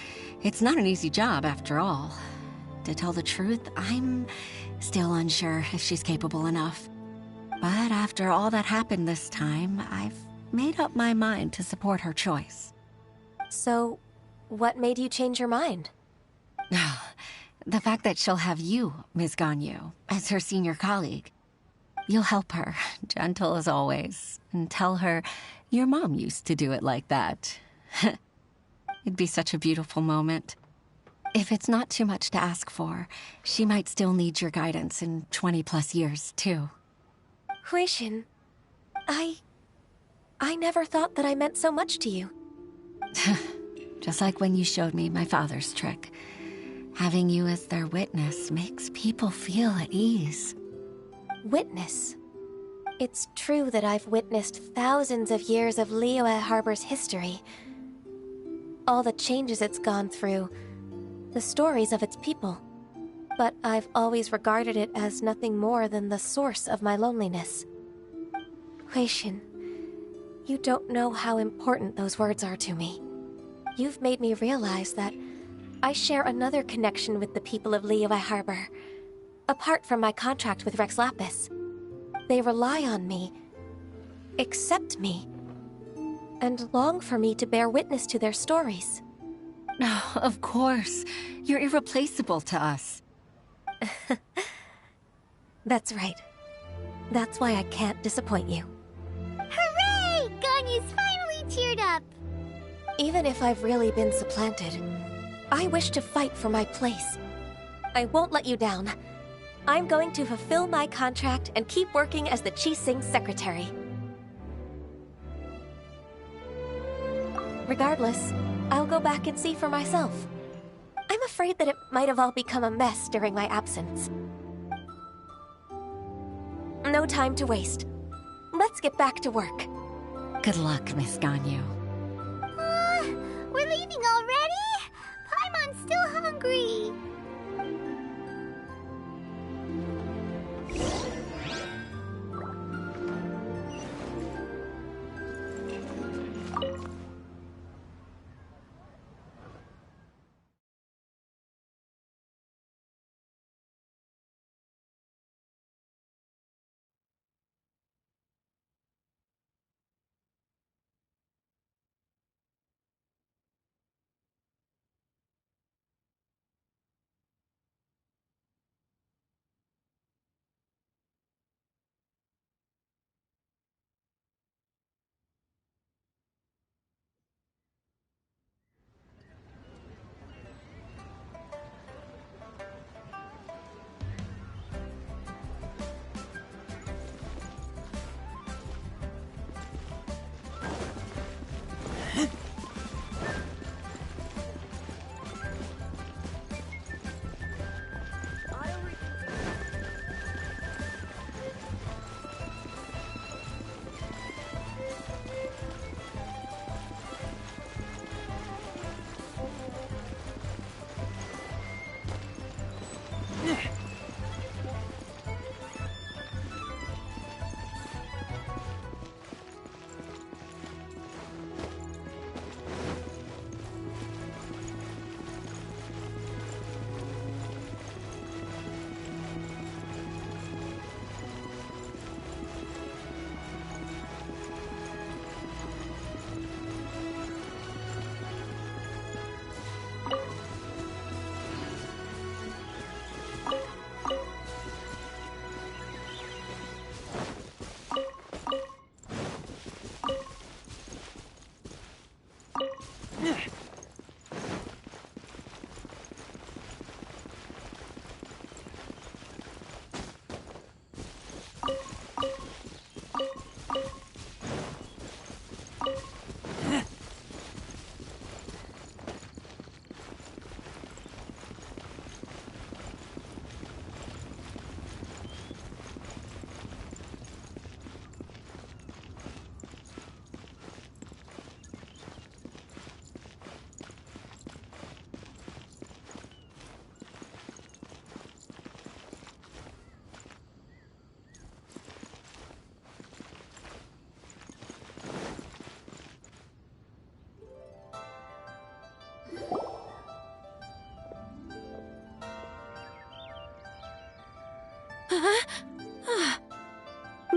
It's not an easy job, after all. To tell the truth, I'm still unsure if she's capable enough. But after all that happened this time, I've made up my mind to support her choice. So, what made you change your mind? The fact that she'll have you, Ms. Ganyu, as her senior colleague. You'll help her, gentle as always, and tell her your mom used to do it like that. It'd be such a beautiful moment. If it's not too much to ask for, she might still need your guidance in 20+ years, too. Huixin, I never thought that I meant so much to you. Just like when you showed me my father's trick. Having you as their witness makes people feel at ease. Witness? It's true that I've witnessed thousands of years of Liyue Harbor's history. All the changes it's gone through, the stories of its people. But I've always regarded it as nothing more than the source of my loneliness. Huixin, You don't know how important those words are to me. You've made me realize that I share another connection with the people of Liyue Harbor. Apart from my contract with Rex Lapis, they rely on me, accept me, and long for me to bear witness to their stories. Oh, of course. You're irreplaceable to us. That's right. That's why I can't disappoint you. Hooray! Ganyu's finally cheered up! Even if I've really been supplanted, I wish to fight for my place. I won't let you down. I'm going to fulfill my contract and keep working as the Qixing secretary. Regardless, I'll go back and see for myself. I'm afraid that it might have all become a mess during my absence. No time to waste. Let's get back to work. Good luck, Miss Ganyu. We're leaving already? Paimon's still hungry.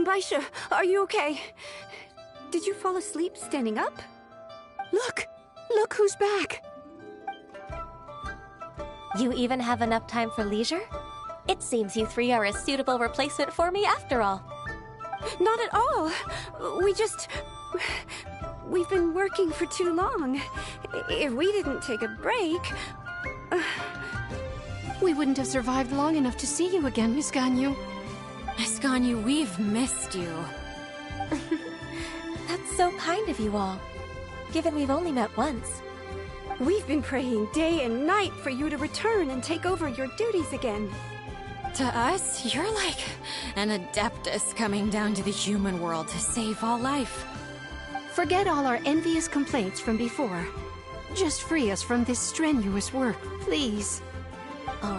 Baisha, are you okay? Did you fall asleep standing up? Look! Look who's back! You even have enough time for leisure? It seems you three are a suitable replacement for me after all. Not at all. We've been working for too long. If we didn't take a break... We wouldn't have survived long enough to see you again, Miss Ganyu. Miss Ganyu, we've missed you. That's so kind of you all, given we've only met once. We've been praying day and night for you to return and take over your duties again. To us, you're like an adeptus coming down to the human world to save all life. Forget all our envious complaints from before. Just free us from this strenuous work, please. All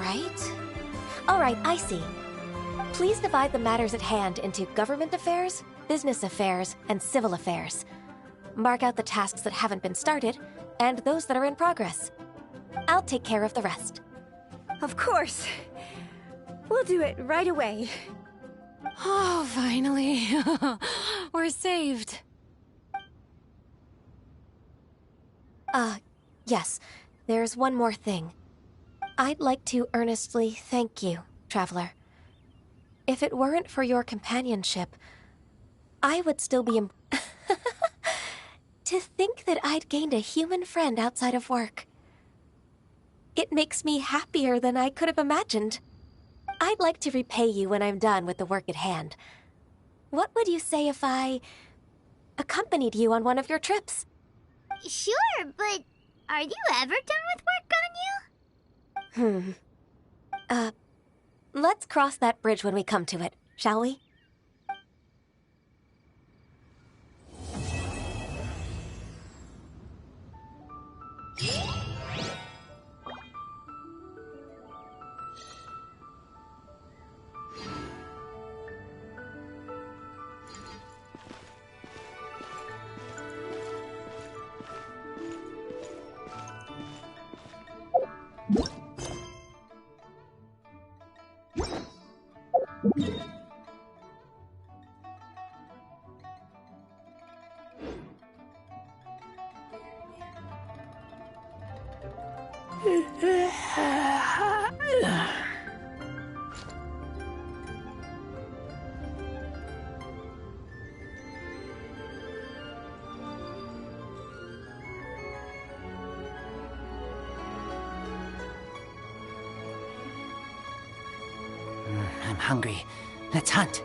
right, I see. Please divide the matters at hand into government affairs, business affairs, and civil affairs. mark out the tasks that haven't been started, and those that are in progress. I'll take care of the rest. Of course. We'll do it right away. Oh, finally. We're saved. Yes. There's one more thing. I'd like to earnestly thank you, Traveler. If it weren't for your companionship, I would still be To think that I'd gained a human friend outside of work. It makes me happier than I could have imagined. I'd like to repay you when I'm done with the work at hand. What would you say if I accompanied you on one of your trips? Sure, but are you ever done with work, Ganyu? Let's cross that bridge when we come to it, shall we? I'm hungry. Let's hunt.